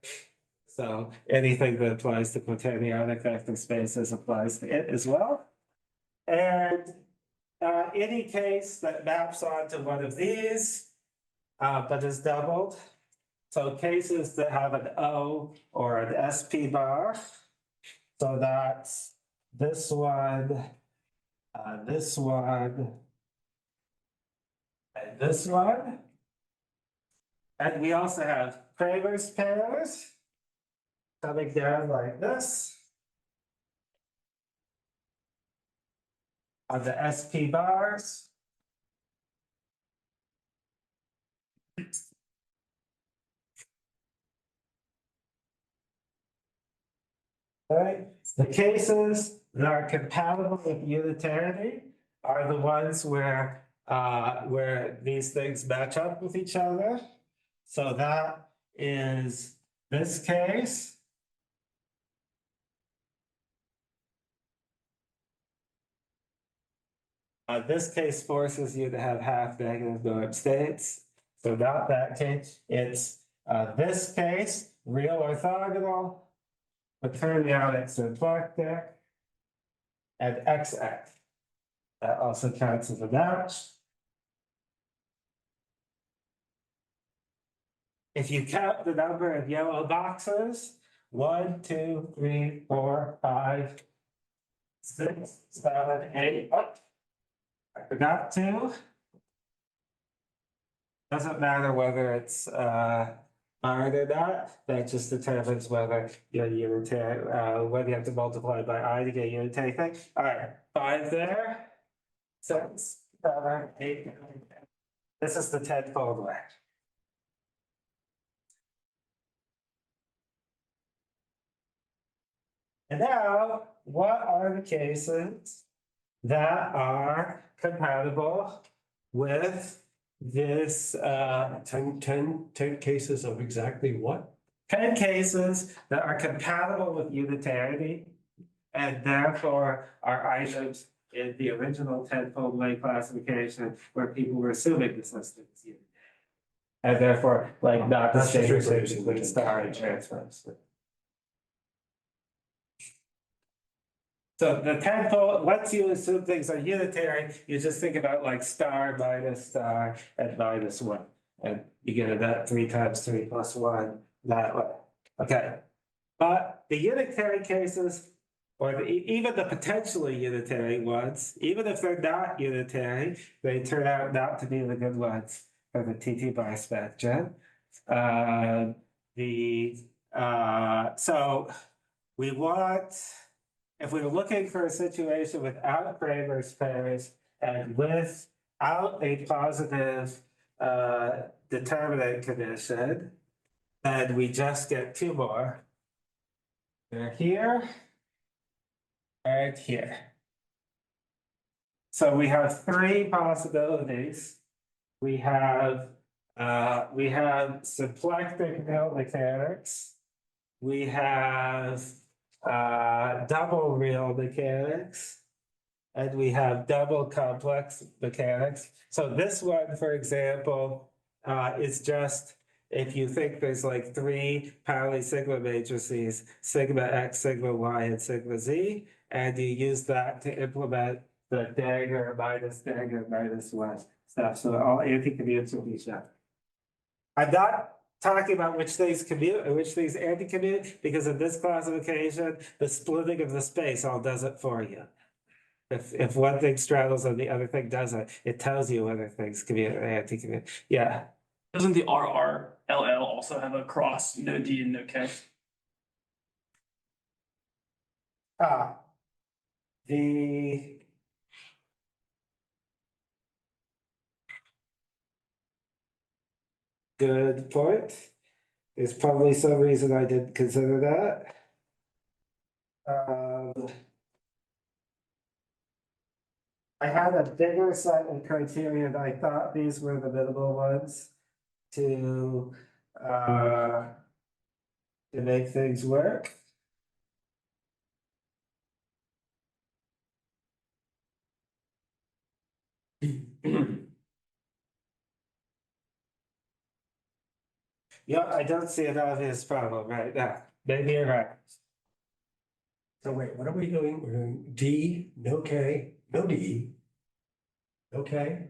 So anything that applies to quaternionic vector spaces applies to it as well. And any case that maps onto one of these, but is doubled. So cases that have an O or an SP bar. So that's this one, and this one. And we also have Kramer's pairs coming down like this. On the SP bars. Right, the cases that are compatible with unitarity are the ones where these things match up with each other. So that is this case. This case forces you to have half negative norm states. So not that case, it's this case, real orthogonal, quaternionic symplectic, and XX. That also counts as a match. If you count the number of yellow boxes, 1, 2, 3, 4, 5, 6, 7, 8. Oh, I forgot to. Doesn't matter whether it's hard or not. That just determines whether you're unitary, whether you have to multiply by I to get a unitary thing. All right, 5 there. 6, 7, 8, 9, 10. This is the tenfold way. And now, what are the cases that are compatible with this 10 cases of exactly what? 10 cases that are compatible with unitarity and therefore are items in the original tenfold way classification where people were assuming the system is unitary. And therefore, like not That's just distinguishing replacing between star and transfers. So the tenfold, once you assume things are unitary, you just think about like star minus star and minus 1. And you get that 3 times 3 plus 1 that way. Okay. But the unitary cases or even the potentially unitary ones, even if they're not unitary, they turn out not to be the good ones for the TTbar spectrum. So we want, if we're looking for a situation without Kramer's pairs and without a positive determinant condition, then we just get two more. They're here and here. So we have three possibilities. We have symplectic real mechanics. We have double real mechanics. And we have double complex mechanics. So this one, for example, is just if you think there's like three Pauli sigma matrices, sigma x, sigma y, and sigma z, and you use that to implement the dagger minus one stuff. So all anti-commutes will be shown. I'm not talking about which things commute and which things anti-commute, because in this classification, the splitting of the space all does it for you. If one thing straddles and the other thing doesn't, it tells you whether things commute or anti-commute. Yeah. Doesn't the RRLL also have a cross, no D and no K? The good point. There's probably some reason I didn't consider that. I had a bigger set of criteria and I thought these were the minimal ones to make things work. Yeah, I don't see an obvious problem right now. Maybe you're right. So wait, what are we doing? We're doing D, no K, no D. Okay,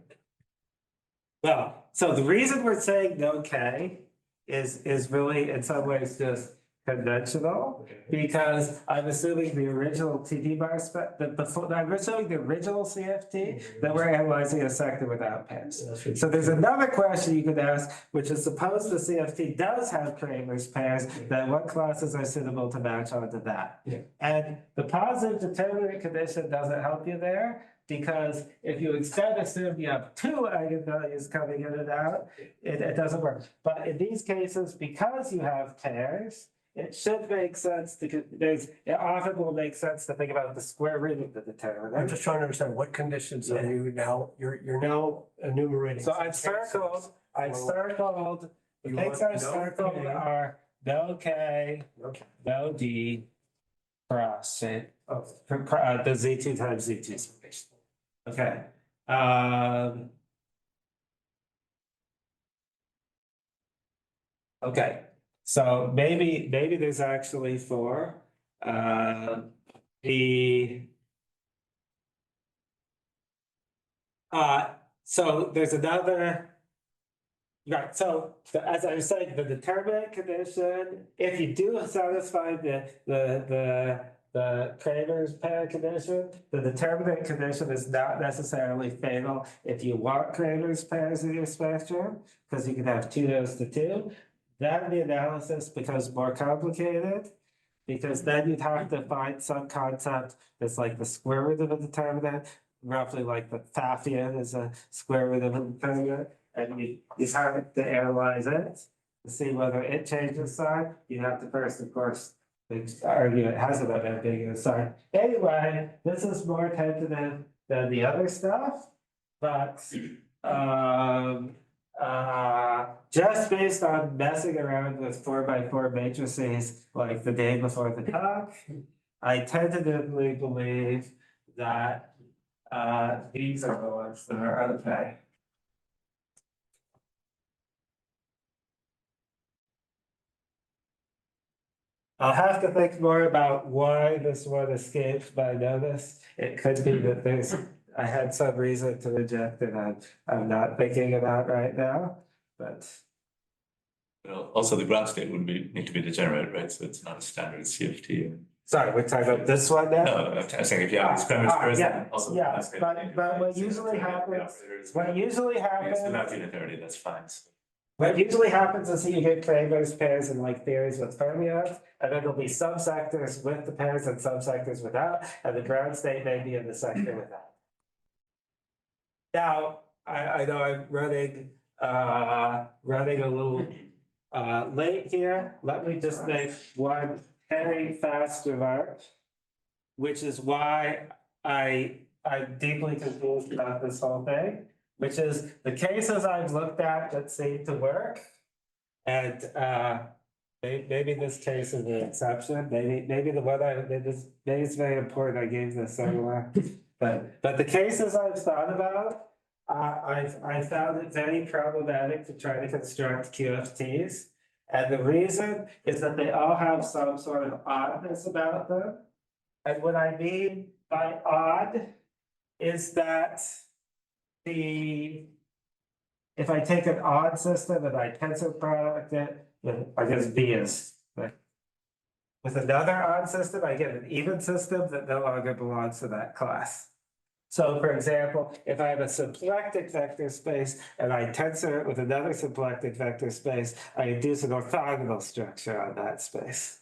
Well, so the reason we're saying no K is really in some ways just conventional, because I'm assuming the original TTbar spec, I'm assuming the original CFT that we're analyzing a sector without pairs. So there's another question you could ask, which is suppose the CFT does have Kramer's pairs, then what classes are suitable to match onto that? Yeah. And the positive determinant condition doesn't help you there, because if you instead assume you have two eigenvalues coming in and out, it doesn't work. But in these cases, because you have pairs, it should make sense it often will make sense to think about the square root of the I'm determinant. just trying to understand what conditions are you now, you're now enumerating. So I've circled, the You things want I've no circled K. are no K, Okay. no D, cross, the Z2 times Z2. Okay. Okay, so maybe there's actually four. So there's another. Right, so as I was saying, the determinant condition, if you do satisfy the Kramer's pair condition, the determinant condition is not necessarily fatal if you want Kramer's pairs in your spectrum, because you can have 2 goes to 2. Then the analysis becomes more complicated, because then you'd have to find some concept that's like the square root of a determinant, roughly like the Pfaffian is a square root of a determinant, and you have to analyze it to see whether it changes sign. You have to first, of course, argue it hasn't an ambiguous sign. Anyway, this is more tentative than the other stuff, but just based on messing around with 4x4 matrices like the day before the talk, I tentatively believe that these are the ones that are okay. I'll have to think more about why this one escaped my notice. It could be that I had some reason to reject it I'm not thinking about right now, but. Also, the ground state would need to be degenerate, right? So it's not a standard CFT. Sorry, we're talking about this one now? No, I'm saying if you have these parameters. Yeah, then also yeah, that's good. but what usually happens, what usually It's happens. not unitarity, that's fine. What usually happens is you get Kramers pairs in like theories with fermions, and then there'll be subsectors with the pairs and subsectors without, and the ground state may be in the sector without. Now, I know I'm running a little late here. Let me just make one very fast remark, which is why I'm deeply confused about this whole thing, which is the cases I've looked at that seem to work. And maybe this case is an exception, maybe the one maybe it's very important I gave this somewhere. But the cases I've thought about, I found it very problematic to try to construct QFTs. And the reason is that they all have some sort of oddness about them. And what I mean by odd is that if I take an odd system and I tensor product it, then I guess B is, right? With another odd system, I get an even system that no longer belongs to that class. So for example, if I have a symplectic vector space and I tensor it with another symplectic vector space, I induce an orthogonal structure on that space.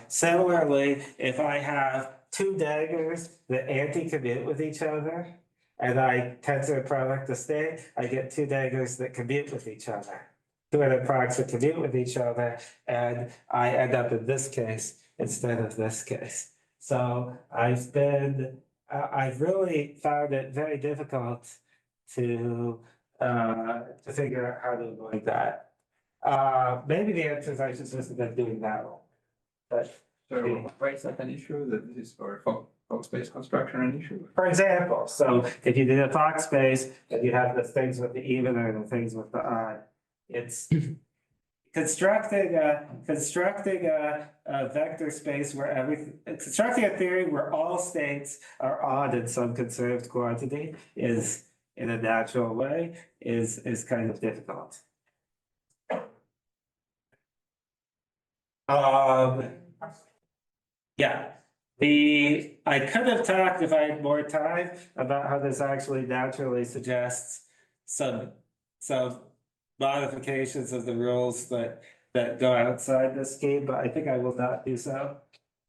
Similarly, if I have two daggers that anti-commute with each other, and I tensor product the state, I get two daggers that commute with each other. Two other products that commute with each other, and I end up in this case instead of this case. So I've really found it very difficult to figure out how to avoid that. Maybe the answer is I should just have been doing that one. But So why is that an issue? That this is for Fock space construction an issue? for example, so if you did a Fock space and you have the things with the even and the things with the odd, it's constructing a vector space where constructing a theory where all states are odd in some conserved quantity is, in a natural way, is kind of difficult. Yeah, I could have talked, if I had more time, about how this actually naturally suggests some modifications of the rules that go outside this scheme, but I think I will not do so.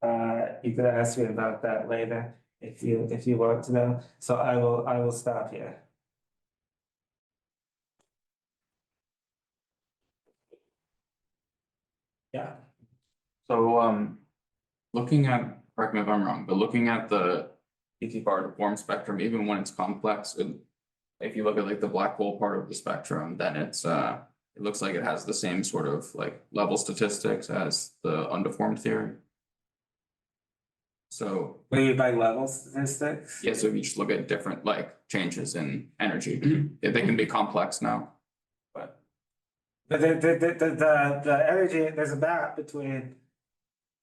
You can ask me about that later if you want to know. So I will stop here. Yeah. So, looking at, correct me if I'm wrong, but looking at the TTbar deformed spectrum, even when it's complex, if you look at like the black hole part of the spectrum, then it looks like it has the same sort of like level statistics as the undeformed theory. So, What do you mean by level statistics? yeah, so if you just look at different like changes in energy, they can be complex now. But The energy, there's a map between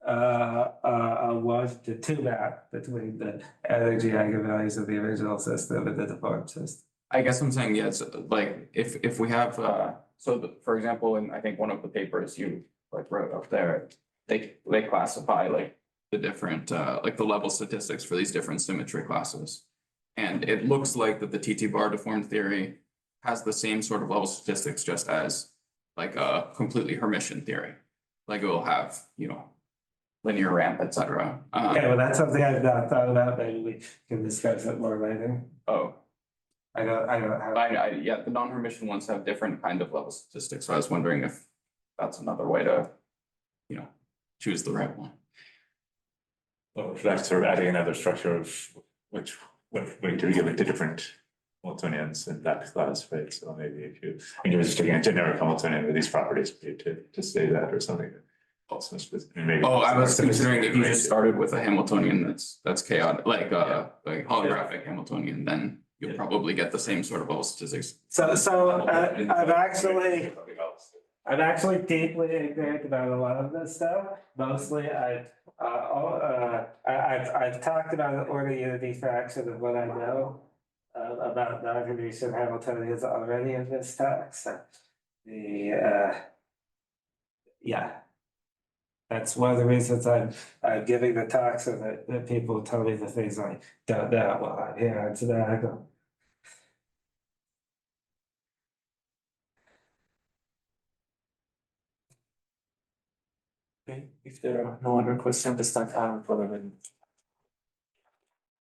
a 1 to 2 map between the energy eigenvalues of the original system and the deformed system. I guess I'm saying, yes, like if we have, for example, in I think one of the papers you like wrote up there, they classify like the different, like the level statistics for these different symmetry classes. And it looks like that the TTbar deformed theory has the same sort of level statistics just as like a completely Hermitian theory. Like it will have, linear ramp, etc. Okay, well, that's something I've not thought about. Maybe we can discuss it more later. Oh, I don't have. yeah, the non-Hermitian ones have different kind of level statistics. So I was wondering if that's another way to, choose the right one. Or should I sort of adding another structure of what way to give it to different Hamiltonians in that class, right? So maybe if you're just taking a generic Hamiltonian with these properties, to say that or something. Also, maybe. Oh, I was considering if you just started with a Hamiltonian that's chaotic, like holographic Hamiltonian, then you'll probably get the same sort of level statistics. So I'm actually deeply ignorant about a lot of this stuff. Mostly I've talked about an order unity fraction of what I know about non-Hermitian Hamiltonians already in this talk. So yeah. That's one of the reasons I'm giving the talk so that people tell me the things I don't know while I'm here on sabbatical. Okay, if there are no other questions, let's thank Aaron for the